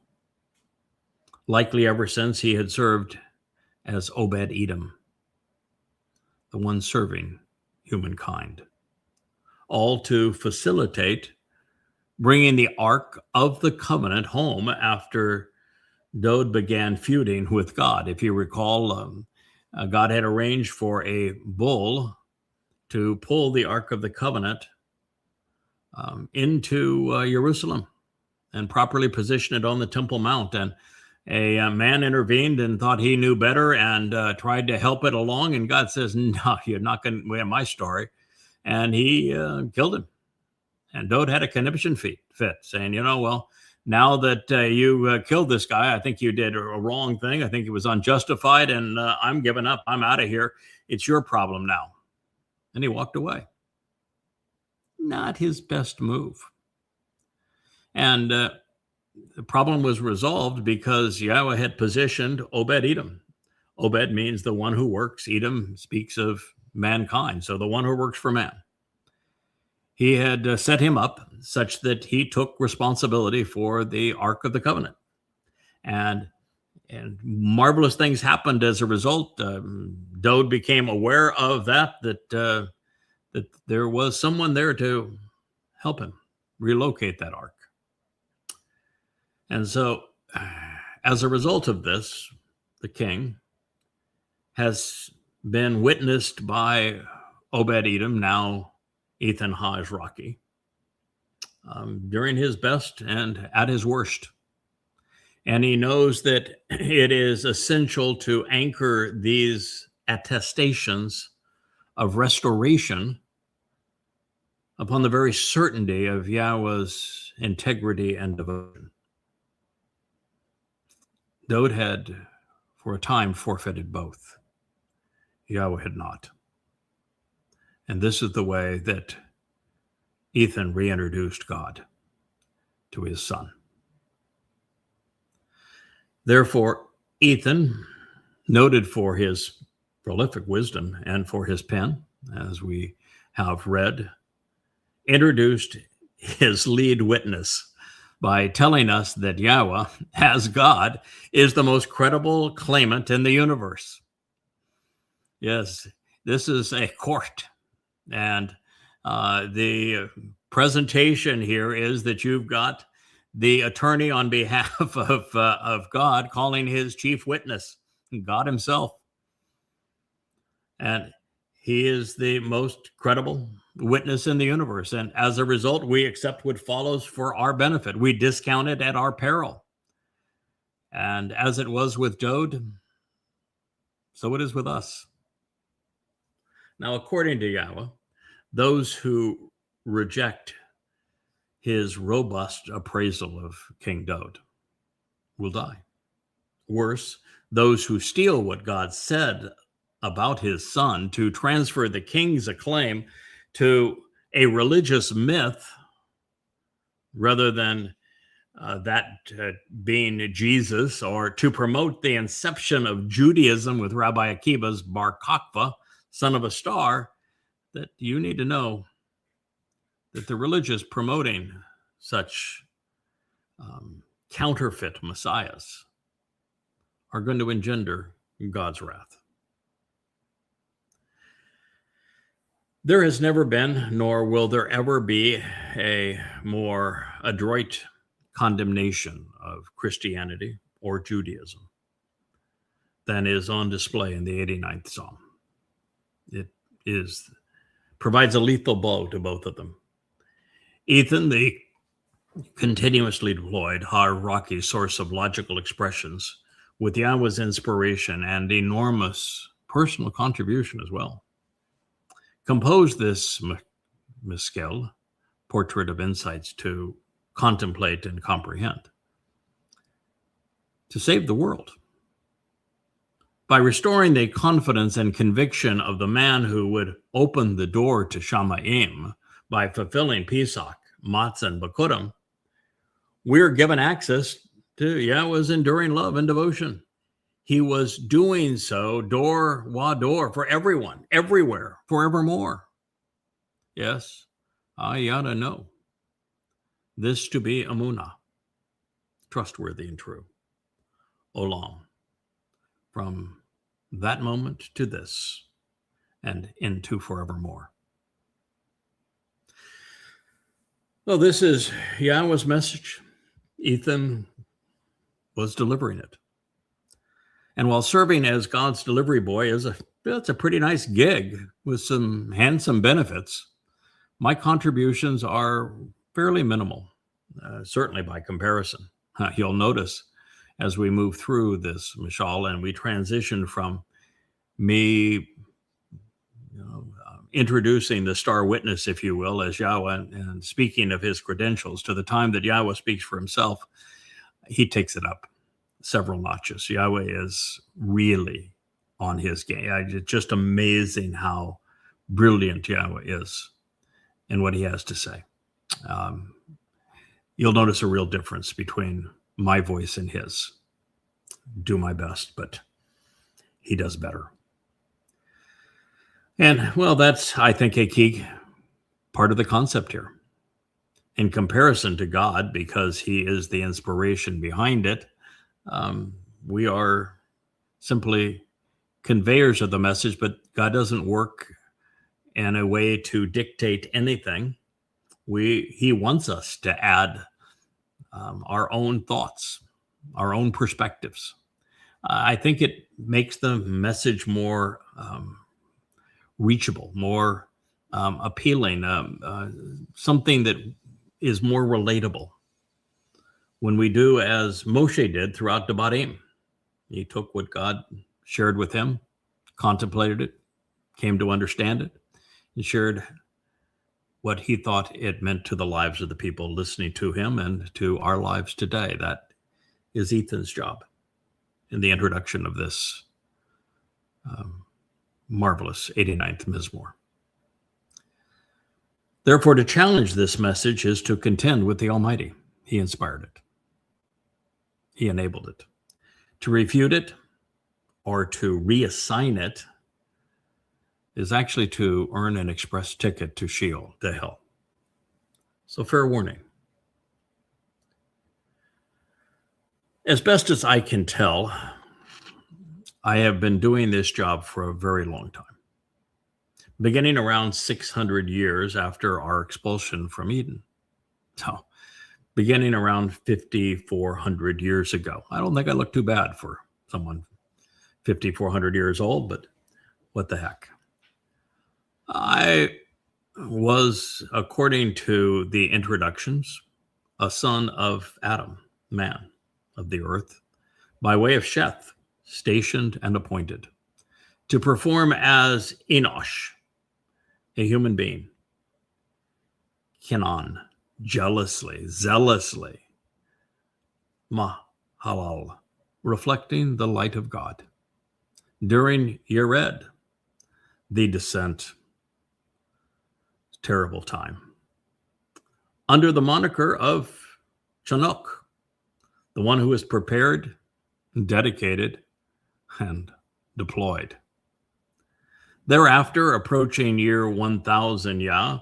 Likely ever since he had served as Obed-Edom, the one serving humankind, all to facilitate bringing the Ark of the Covenant home after Dode began feuding with God. If you recall, God had arranged for a bull to pull the Ark of the Covenant into Jerusalem and properly position it on the Temple Mount. And a man intervened and thought he knew better and tried to help it along. And God says, no, you're not going to wear my story. And he killed him. And Dode had a conniption fit, saying, well, now that you killed this guy, I think you did a wrong thing. I think it was unjustified, and I'm giving up. I'm out of here. It's your problem now. And he walked away. Not his best move. And the problem was resolved because Yahweh had positioned Obed-Edom. Obed means the one who works. Edom speaks of mankind, so the one who works for man. He had set him up such that he took responsibility for the Ark of the Covenant. And marvelous things happened as a result. Dode became aware of that there was someone there to help him relocate that Ark. And so, as a result of this, the king has been witnessed by Obed-Edom, now Ethan Ha-Izraki, during his best and at his worst. And he knows that it is essential to anchor these attestations of restoration upon the very certainty of Yahweh's integrity and devotion. Dowd had, for a time, forfeited both. Yahweh had not. And this is the way that Ethan reintroduced God to his son. Therefore, Ethan, noted for his prolific wisdom and for his pen, as we have read, introduced his lead witness by telling us that Yahweh, as God, is the most credible claimant in the universe. Yes, this is a court, and the presentation here is that you've got the attorney on behalf of God calling his chief witness, God himself. And he is the most credible witness in the universe. And as a result, we accept what follows for our benefit. We discount it at our peril. And as it was with Dowd, so it is with us. Now, according to Yahweh, those who reject his robust appraisal of King Dowd will die. Worse, those who steal what God said about his son to transfer the king's acclaim to a religious myth rather than that being Jesus, or to promote the inception of Judaism with Rabbi Akiba's Bar Kokhba, son of a star, that you need to know that the religious promoting such counterfeit messiahs are going to engender God's wrath. There has never been, nor will there ever be, a more adroit condemnation of Christianity or Judaism than is on display in the 89th Psalm. It provides a lethal blow to both of them. Ethan, the continuously deployed hierarchy source of logical expressions, with Yahweh's inspiration and enormous personal contribution as well, composed this Meskel, portrait of insights to contemplate and comprehend, to save the world. By restoring the confidence and conviction of the man who would open the door to Shamayim by fulfilling Pesach, Matzah, and Bakurim, we're given access to Yahweh's enduring love and devotion. He was doing so door wa door for everyone, everywhere, forevermore. Yes, I ought to know this to be Amunah, trustworthy and true. Olam, from that moment to this and into forevermore. Well, this is Yahweh's message. Ethan was delivering it. And while serving as God's delivery boy that's a pretty nice gig with some handsome benefits, my contributions are fairly minimal, certainly by comparison. You'll notice as we move through this mashal and we transition from me introducing the star witness, if you will, as Yahweh, and speaking of his credentials, to the time that Yahweh speaks for himself, he takes it up several notches. Yahweh is really on his game. It's just amazing how brilliant Yahweh is in what he has to say. You'll notice a real difference between my voice and his. Do my best, but he does better. And, well, that's, I think, a key part of the concept here. In comparison to God, because he is the inspiration behind it, we are simply conveyors of the message, but God doesn't work in a way to dictate anything. He wants us to add our own thoughts, our own perspectives. I think it makes the message more reachable, more appealing, something that is more relatable. When we do as Moshe did throughout Devarim, he took what God shared with him, contemplated it, came to understand it, and shared what he thought it meant to the lives of the people listening to him and to our lives today. That is Ethan's job in the introduction of this marvelous 89th Mizmor. Therefore, to challenge this message is to contend with the Almighty. He inspired it. He enabled it. To refute it or to reassign it is actually to earn an express ticket to Sheol, to hell. So fair warning. As best as I can tell, I have been doing this job for a very long time, beginning around 600 years after our expulsion from Eden. So beginning around 5,400 years ago. I don't think I look too bad for someone 5,400 years old, but what the heck. I was, according to the introductions, a son of Adam, man of the earth, by way of Sheth, stationed and appointed to perform as Enosh, a human being. Kenan, jealously, zealously, Mahalal, reflecting the light of God. During Yered, the descent, terrible time. Under the moniker of Chanukh, the one who is prepared, dedicated, and deployed. Thereafter, approaching year 1000 Yah,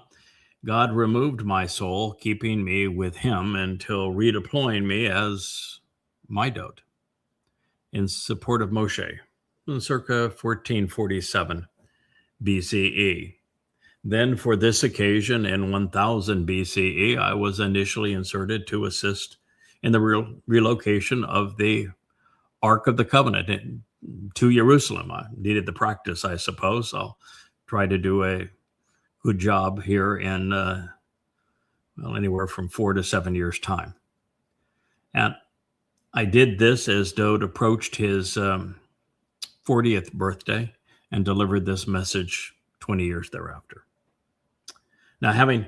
God removed my soul, keeping me with him until redeploying me as Midot in support of Moshe in circa 1447 BCE. Then for this occasion in 1000 BCE, I was initially inserted to assist in the relocation of the Ark of the Covenant to Jerusalem. I needed the practice, I suppose. I'll try to do a good job here in anywhere from 4 to 7 years' time. And I did this as Dode approached his 40th birthday and delivered this message 20 years thereafter. Now, having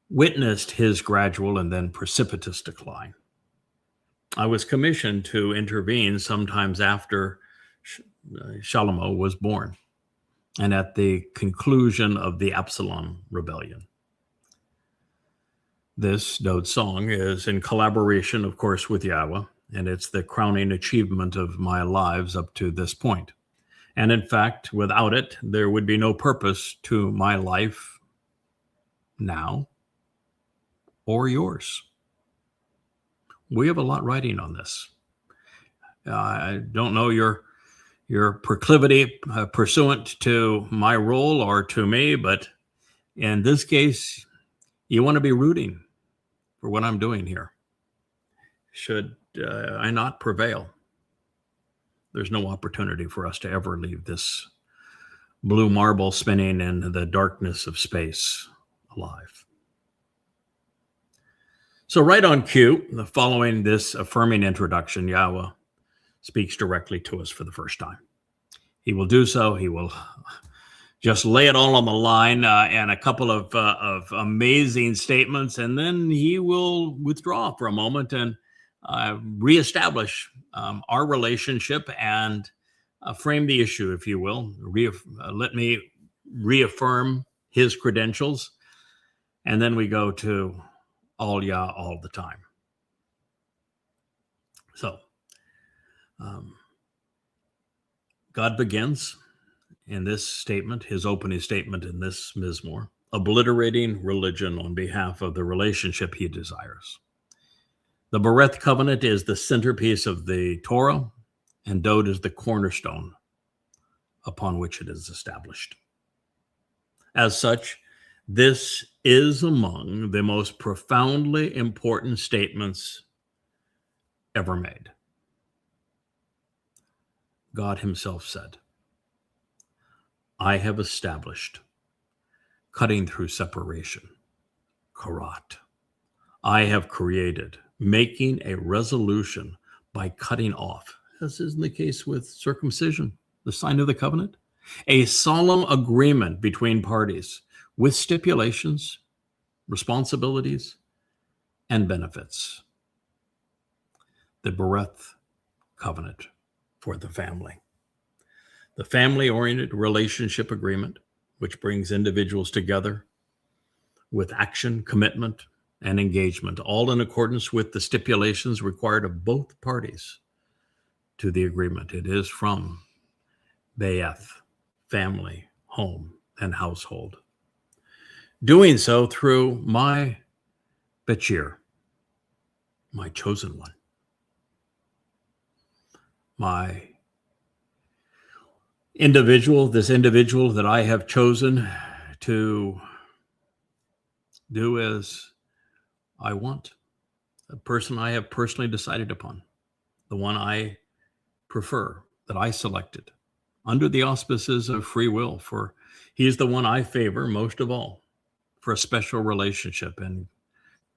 witnessed his gradual and then precipitous decline, I was commissioned to intervene sometimes after Shalomo was born and at the conclusion of the Absalom rebellion. This Dode song is in collaboration, of course, with Yahweh, and it's the crowning achievement of my lives up to this point. And in fact, without it, there would be no purpose to my life now or yours. We have a lot riding on this. I don't know your proclivity pursuant to my role or to me, but in this case, you want to be rooting for what I'm doing here. Should I not prevail, there's no opportunity for us to ever leave this blue marble spinning in the darkness of space alive. So right on cue, following this affirming introduction, Yahweh speaks directly to us for the first time. He will do so. He will just lay it all on the line and a couple of amazing statements, and then he will withdraw for a moment and reestablish our relationship and frame the issue, if you will. Let me reaffirm his credentials, and then we go to all Yah all the time. So, God begins in this statement, his opening statement in this Mizmor, obliterating religion on behalf of the relationship he desires. The Bereth covenant is the centerpiece of the Torah, and Dode is the cornerstone upon which it is established. As such, this is among the most profoundly important statements ever made. God himself said, I have established cutting through separation, karat. I have created making a resolution by cutting off, as is in the case with circumcision, the sign of the covenant, a solemn agreement between parties with stipulations, responsibilities, and benefits. The Bereth Covenant for the family. The family-oriented relationship agreement, which brings individuals together with action, commitment, and engagement, all in accordance with the stipulations required of both parties to the agreement. It is from Be'eth, family, home, and household. Doing so through my Bechir, my chosen one, my individual, this individual that I have chosen to do as I want, a person I have personally decided upon, the one I prefer, that I selected, under the auspices of free will, for he is the one I favor most of all, for a special relationship and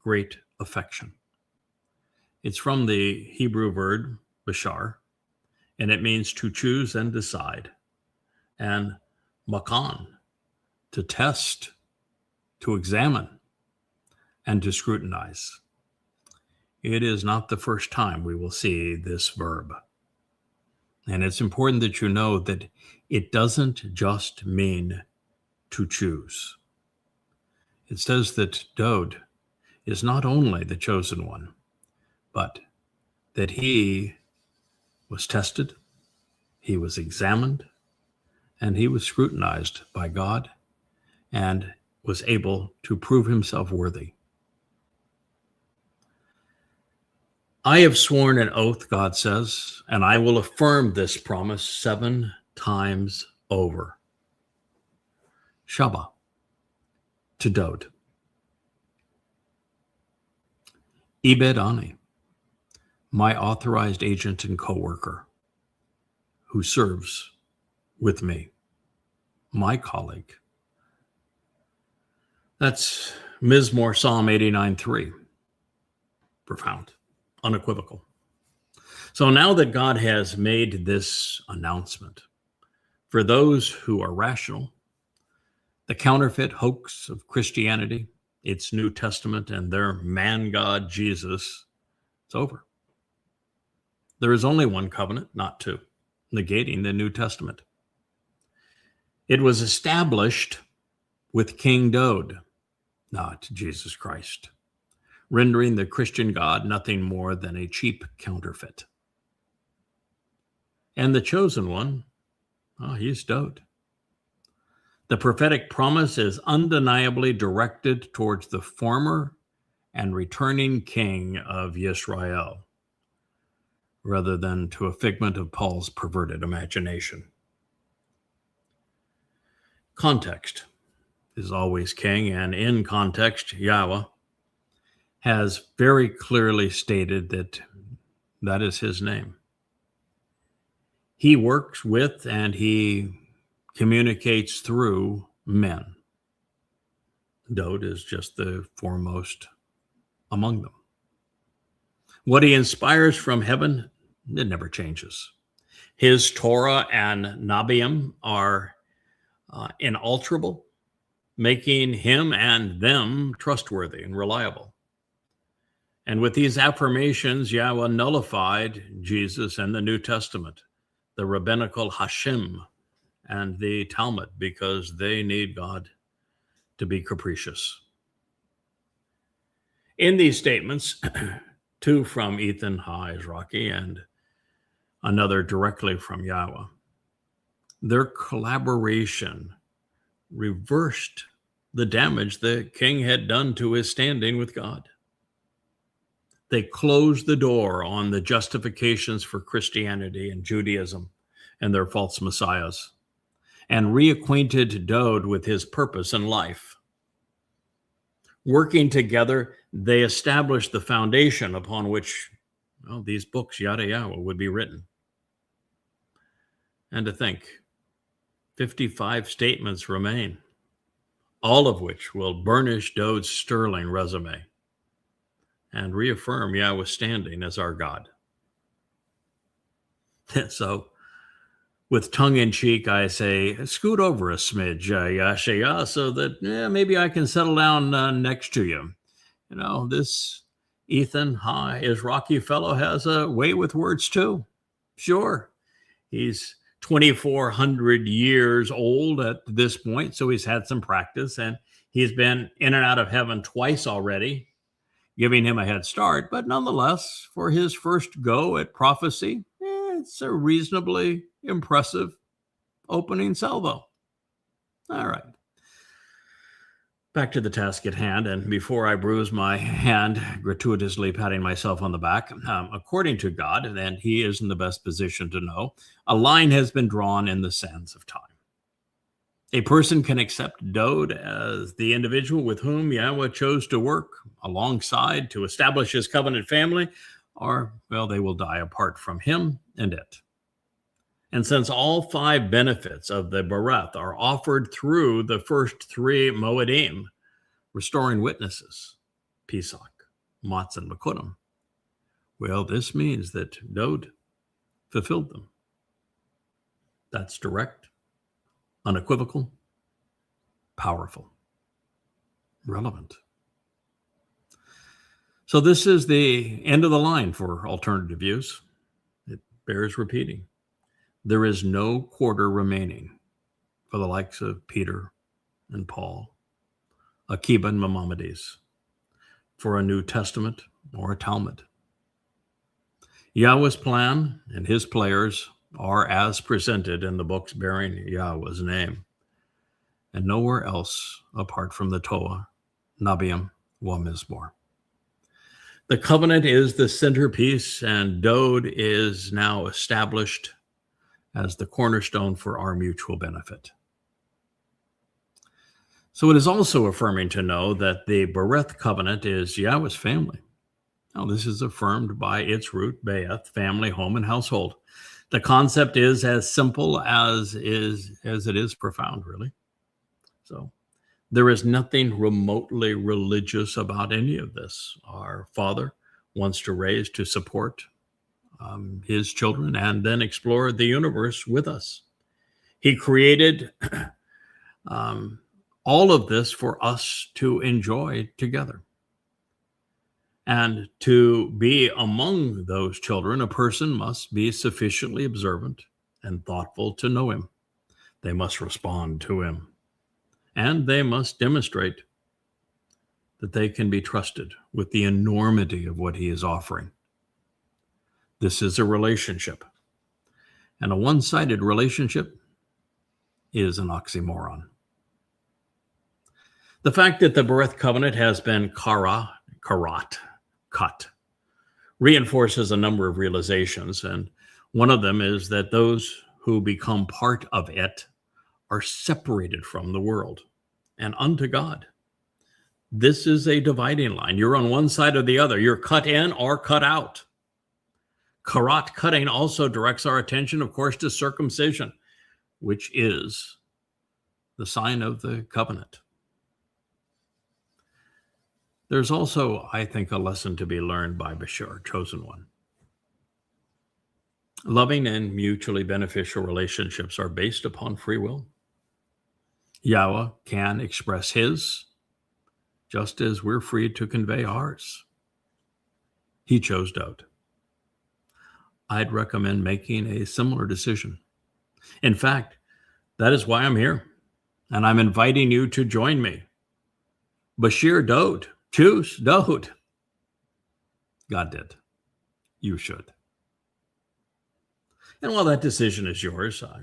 great affection. It's from the Hebrew word bashar, and it means to choose and decide, and makan, to test, to examine, and to scrutinize. It is not the first time we will see this verb. And it's important that you know that it doesn't just mean to choose. It says that Dod is not only the chosen one, but that he was tested, he was examined, and he was scrutinized by God and was able to prove himself worthy. I have sworn an oath, God says, and I will affirm this promise 7 times over. Shabbat to Dod. Ebed Ani, my authorized agent and co-worker, who serves with me, my colleague. That's Mizmor Psalm 89:3. Profound, unequivocal. So now that God has made this announcement, for those who are rational, the counterfeit hoax of Christianity, its New Testament, and their man God Jesus, it's over. There is only one covenant, not two, negating the New Testament. It was established with King Dod, not Jesus Christ, rendering the Christian God nothing more than a cheap counterfeit. And the chosen one, he's Dod. The prophetic promise is undeniably directed towards the former and returning king of Yisrael, rather than to a figment of Paul's perverted imagination. Context is always king, and in context, Yahweh has very clearly stated that that is his name. He works with and he communicates through men. Dod is just the foremost among them. What he inspires from heaven, it never changes. His Torah and Nabiim are inalterable, making him and them trustworthy and reliable. And with these affirmations, Yahweh nullified Jesus and the New Testament, the rabbinical Hashim and the Talmud, because they need God to be capricious. In these statements, two from Ethan Ha-Izraki and another directly from Yahweh, their collaboration reversed the damage the king had done to his standing with God. They closed the door on the justifications for Christianity and Judaism and their false messiahs, and reacquainted Dod with his purpose in life. Working together, they established the foundation upon which these books, Yada Yahweh, would be written. And to think, 55 statements remain, all of which will burnish Dod's sterling resume and reaffirm Yahweh's standing as our God. So, With tongue in cheek, I say, scoot over a smidge, Yashaya, so that maybe I can settle down next to you. This Ethan, his rocky fellow, has a way with words too. Sure, he's 2,400 years old at this point, so he's had some practice, and he's been in and out of heaven twice already, giving him a head start. But nonetheless, for his first go at prophecy, it's a reasonably impressive opening salvo. All right. Back to the task at hand, and before I bruise my hand, gratuitously patting myself on the back, according to God, and he is in the best position to know, a line has been drawn in the sands of time. A person can accept Dode as the individual with whom Yahweh chose to work alongside to establish his covenant family, or, well, they will die apart from him and it. And since all 5 benefits of the Bereth are offered through the first 3 Moedim, restoring witnesses, Pesach, Matzah, and Bikurim, well, this means that Dode fulfilled them. That's direct, unequivocal, powerful, relevant. So this is the end of the line for alternative views. It bears repeating. There is no quarter remaining for the likes of Peter and Paul, Akiba and Maimonides, for a New Testament or a Talmud. Yahweh's plan and his players are as presented in the books bearing Yahweh's name, and nowhere else apart from the Torah, Nabiim, wa Mizmor. The covenant is the centerpiece, and Dode is now established as the cornerstone for our mutual benefit. So it is also affirming to know that the Bereth covenant is Yahweh's family. Now, this is affirmed by its root, Be'eth, family, home, and household. The concept is as simple as it is profound, really. So there is nothing remotely religious about any of this. Our Father wants to raise, to support his children, and then explore the universe with us. He created all of this for us to enjoy together. And to be among those children, a person must be sufficiently observant and thoughtful to know him. They must respond to him. And they must demonstrate that they can be trusted with the enormity of what he is offering. This is a relationship. And a one-sided relationship is an oxymoron. The fact that the Bereth covenant has been cut reinforces a number of realizations. And one of them is that those who become part of it are separated from the world and unto God. This is a dividing line. You're on one side or the other. You're cut in or cut out. Karat cutting also directs our attention, of course, to circumcision, which is the sign of the covenant. There's also, I think, a lesson to be learned by Bashar, chosen one. Loving and mutually beneficial relationships are based upon free will. Yahweh can express his, just as we're free to convey ours. He chose Dode. I'd recommend making a similar decision. In fact, that is why I'm here, and I'm inviting you to join me. Bashir Dode. Choose Dode. God did. You should. And while that decision is yours, I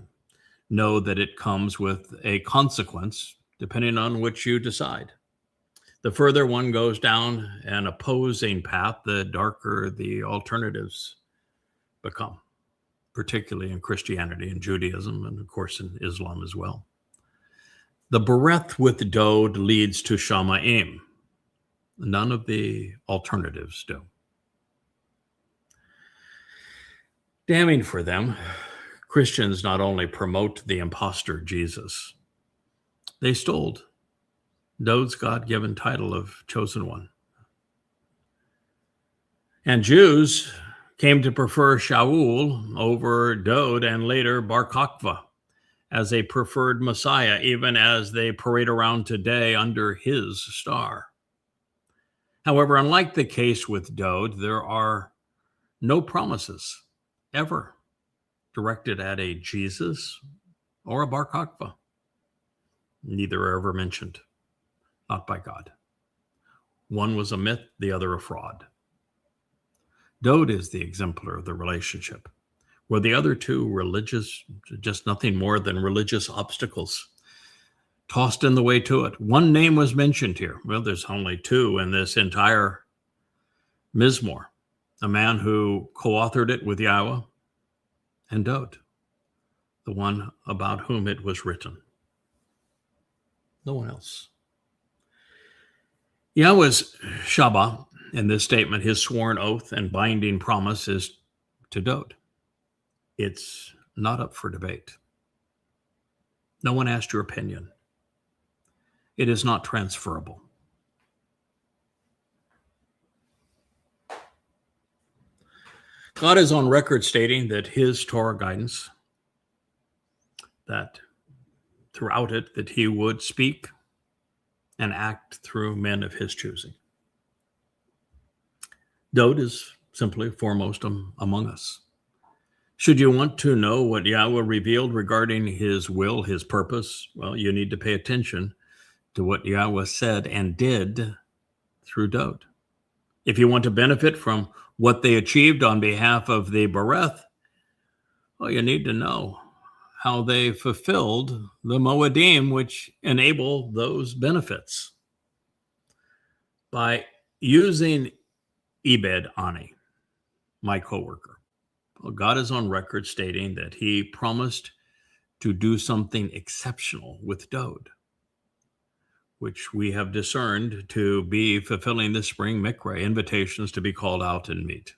know that it comes with a consequence depending on which you decide. The further one goes down an opposing path, the darker the alternatives become, particularly in Christianity and Judaism, and of course in Islam as well. The Bereth with Dode leads to Shamayim. None of the alternatives do. Damning for them, Christians not only promote the impostor Jesus, they stole Dode's God-given title of chosen one. And Jews came to prefer Shaul over Dod and later Bar Kokhba as a preferred Messiah, even as they parade around today under his star. However, unlike the case with Dod, there are no promises ever directed at a Jesus or a Bar Kokhba. Neither are ever mentioned, not by God. One was a myth, the other a fraud. Dod is the exemplar of the relationship, where the other two religious, just nothing more than religious obstacles tossed in the way to it. One name was mentioned here. Well, there's only two in this entire Mizmor, a man who co-authored it with Yahweh, and Dod, the one about whom it was written. No one else. Yahweh's Shabbat, in this statement, his sworn oath and binding promise, is to Dod. It's not up for debate. No one asked your opinion. It is not transferable. God is on record stating that his Torah guidance, that throughout it, that he would speak and act through men of his choosing. Dod is simply foremost among us. Should you want to know what Yahweh revealed regarding his will, his purpose, well, you need to pay attention to what Yahweh said and did through Dod. If you want to benefit from what they achieved on behalf of the Bereth, well, you need to know how they fulfilled the Moedim, which enable those benefits. By using Ebed Ani, my coworker, well, God is on record stating that he promised to do something exceptional with Dod, which we have discerned to be fulfilling the spring Mikra, invitations to be called out and meet.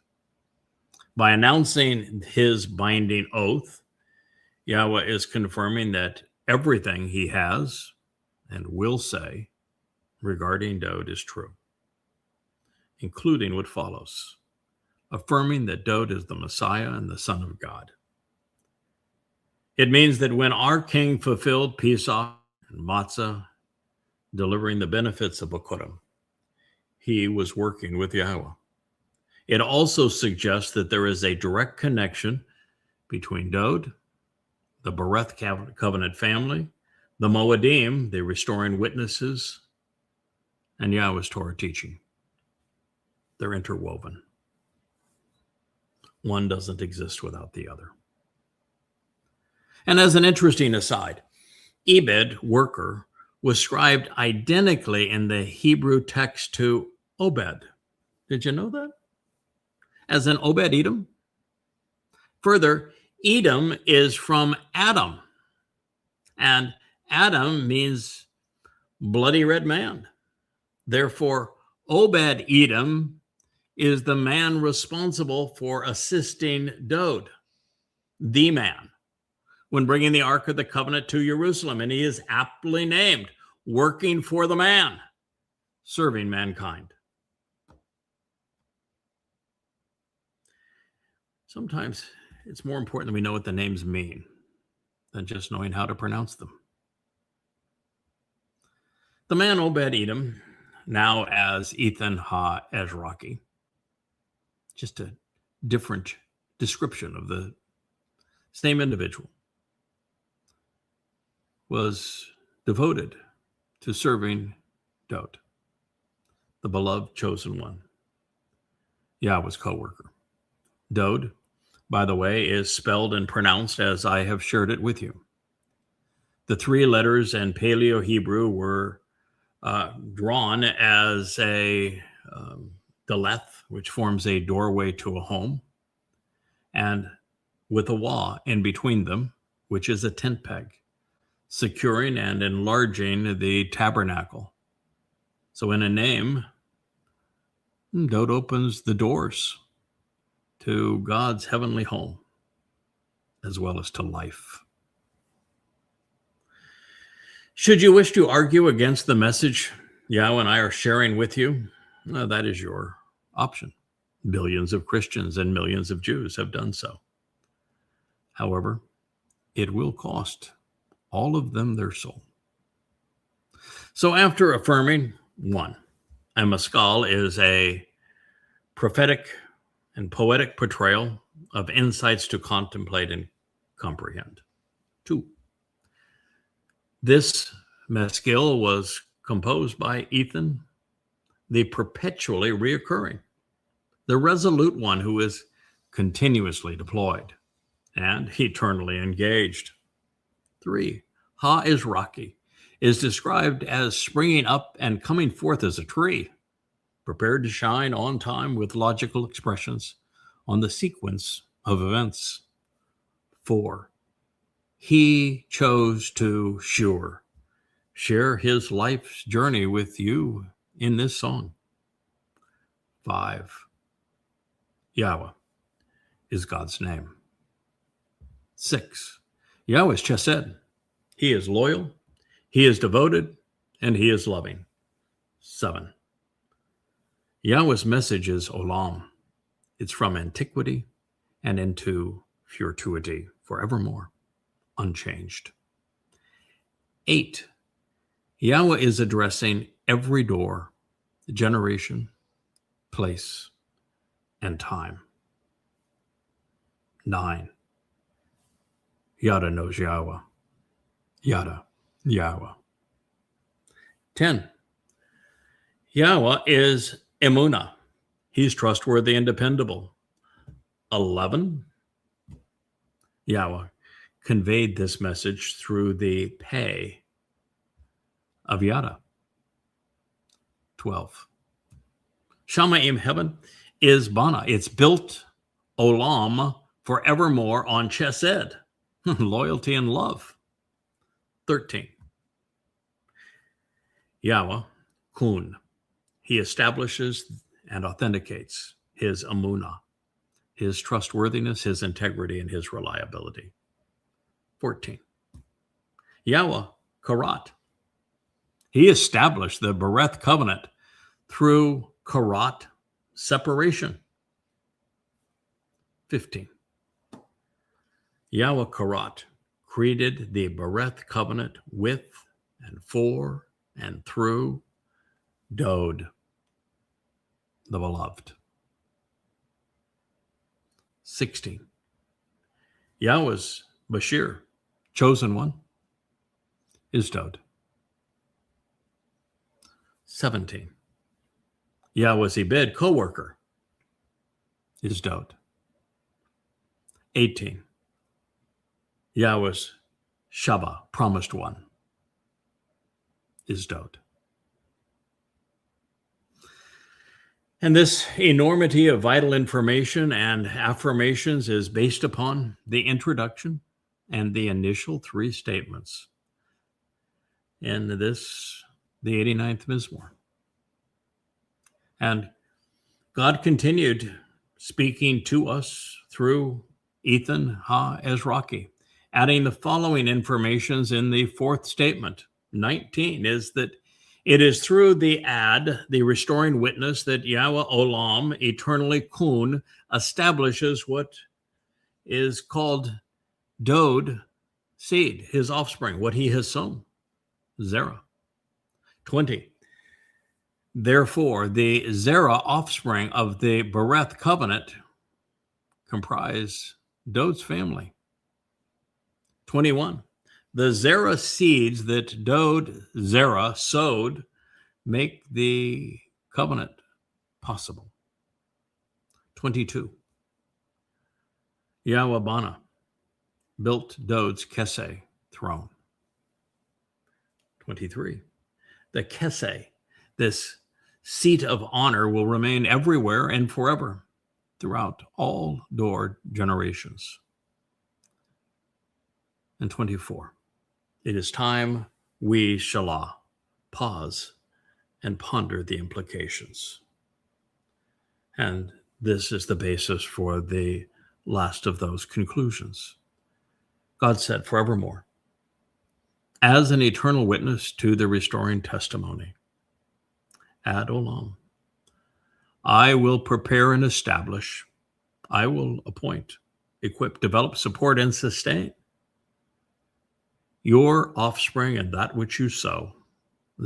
By announcing his binding oath, Yahweh is confirming that everything he has and will say regarding Dod is true, including what follows, affirming that Dod is the Messiah and the Son of God. It means that when our King fulfilled Pesach and Matzah, delivering the benefits of Bikurim, he was working with Yahweh. It also suggests that there is a direct connection between Dod, the Bereth covenant family, the Moedim, the restoring witnesses, and Yahweh's Torah teaching. They're interwoven. One doesn't exist without the other. And as an interesting aside, Ebed, worker, was scribed identically in the Hebrew text to Obed. Did you know that? As in Obed Edom. Further, Edom is from Adam, and Adam means bloody red man. Therefore, Obed Edom is the man responsible for assisting Dod, the man, when bringing the Ark of the Covenant to Jerusalem. And he is aptly named, working for the man, serving mankind. Sometimes it's more important that we know what the names mean than just knowing how to pronounce them. The man Obed Edom, now as Ethan Ha-Ezraki, just a different description of the same individual, was devoted to serving Dod, the beloved chosen one, Yahweh's co-worker. Dod, by the way, is spelled and pronounced as I have shared it with you. The three letters in Paleo-Hebrew were drawn as a Daleth, which forms a doorway to a home, and with a Wah in between them, which is a tent peg, securing and enlarging the tabernacle. So in a name, Dod opens the doors to God's heavenly home, as well as to life. Should you wish to argue against the message Yahweh and I are sharing with you, that is your option. Billions of Christians and millions of Jews have done so. However, it will cost all of them their soul. So after affirming, 1, a Maskal is a prophetic and poetic portrayal of insights to contemplate and comprehend. 2, this Maskil was composed by Ethan, the perpetually reoccurring, the resolute one who is continuously deployed and eternally engaged. 3, Ha-Izraki is described as springing up and coming forth as a tree, prepared to shine on time with logical expressions on the sequence of events. 4, he chose to share his life's journey with you in this song. 5, Yahweh is God's name. 6, Yahweh is Chesed. He is loyal, he is devoted, and he is loving. 7, Yahweh's message is Olam. It's from antiquity and into futurity, forevermore, unchanged. 8, Yahweh is addressing every door, generation, place, and time. 9, Yada knows Yahweh. Yada, Yahweh. 10, Yahweh is Emunah. He's trustworthy and dependable. 11, Yahweh conveyed this message through the pay of Yada. 12, Shamayim, heaven, is Bana. It's built Olam forevermore on Chesed, loyalty and love. 13, Yahweh, Kun. He establishes and authenticates his Emunah, his trustworthiness, his integrity, and his reliability. 14, Yahweh, Karat. He established the Bereth covenant through Karat separation. 15, Yahweh Karat created the Bereth covenant with and for and through Dod, the beloved. 16, Yahweh's Bashir, chosen one, is Dod. 17, Yahweh's Ebed, co-worker, is Dod. 18, Yahweh's Shaba, promised one, is Dod. And this enormity of vital information and affirmations is based upon the introduction and the initial 3 statements in this, the 89th Mizmor. And God continued speaking to us through Ethan Ha-Izraki, adding the following informations in the 4th statement. 19 is that it is through the the restoring witness, that Yahweh Olam, eternally Kun, establishes what is called Dod, seed, his offspring, what he has sown, Zerah. 20, therefore, the Zerah offspring of the Bereth covenant comprise Dod's family. 21, the Zerah seeds that Dod, Zerah, sowed make the covenant possible. 22, Yahweh Bana built Dod's Keseh throne. 23, the Keseh, this seat of honor, will remain everywhere and forever throughout all Dor generations. And 24, it is time we Shalah pause and ponder the implications. And this is the basis for the last of those conclusions. God said, forevermore, as an eternal witness to the restoring testimony, Ad Olam, I will prepare and establish. I will appoint, equip, develop, support, and sustain your offspring and that which you sow.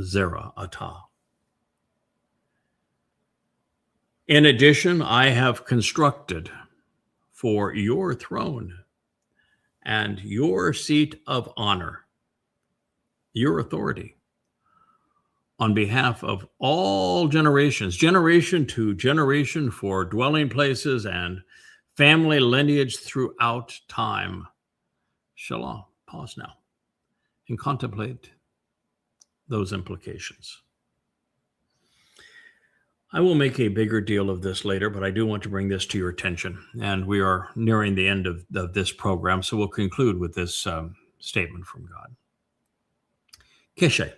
Zerah Atah. In addition, I have constructed for your throne and your seat of honor, your authority, on behalf of all generations, generation to generation, for dwelling places and family lineage throughout time. Shalom. Pause now and contemplate those implications. I will make a bigger deal of this later, but I do want to bring this to your attention. And we are nearing the end of this program, so we'll conclude with this statement from God. Keshe,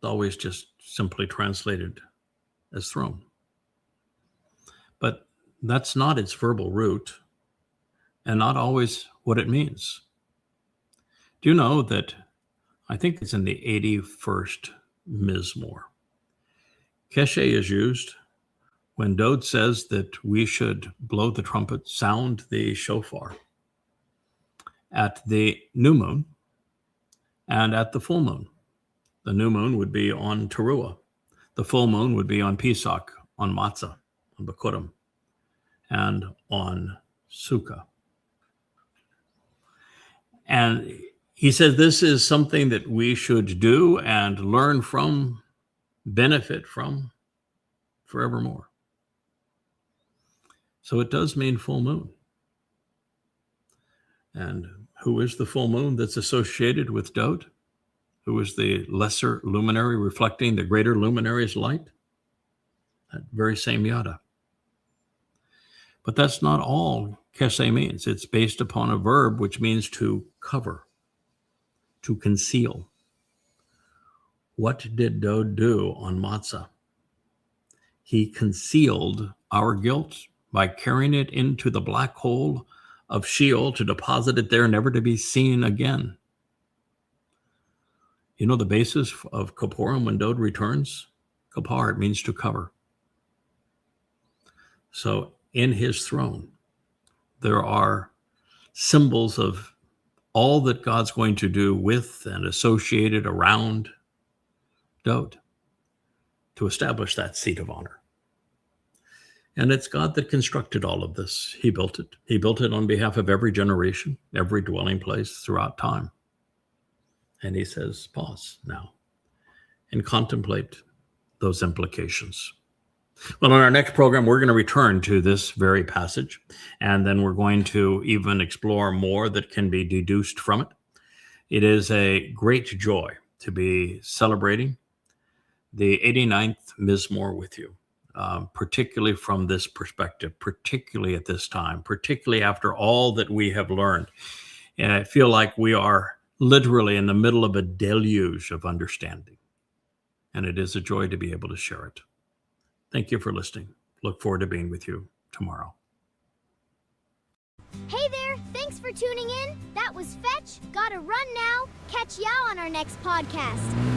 always just simply translated as throne. But that's not its verbal root and not always what it means. Do you know that I think it's in the 81st Mizmor? Keshe is used when Dode says that we should blow the trumpet, sound the shofar at the new moon and at the full moon. The new moon would be on Teruah. The full moon would be on Pesach, on Matzah, on Bikurim, and on Sukkah. And he says this is something that we should do and learn from, benefit from forevermore. So it does mean full moon. And who is the full moon that's associated with Dode? Who is the lesser luminary reflecting the greater luminary's light? That very same Yada. But that's not all Keshe means. It's based upon a verb which means to cover, to conceal. What did Dode do on Matzah? He concealed our guilt by carrying it into the black hole of Sheol to deposit it there, never to be seen again. You know the basis of Kippurim when Dode returns? Kapar, it means to cover. So in his throne, there are symbols of all that God's going to do with and associated around Dode to establish that seat of honor. And it's God that constructed all of this. He built it. He built it on behalf of every generation, every dwelling place throughout time. And he says, pause now and contemplate those implications. Well, in our next program, we're going to return to this very passage, and then we're going to even explore more that can be deduced from it. It is a great joy to be celebrating the 89th Mizmor with you, particularly from this perspective, particularly at this time, particularly after all that we have learned. And I feel like we are literally in the middle of a deluge of understanding, and it is a joy to be able to share it. Thank you for listening. Look forward to being with you tomorrow. Hey there, thanks for tuning in. That was Fetch. Gotta run now. Catch y'all on our next podcast.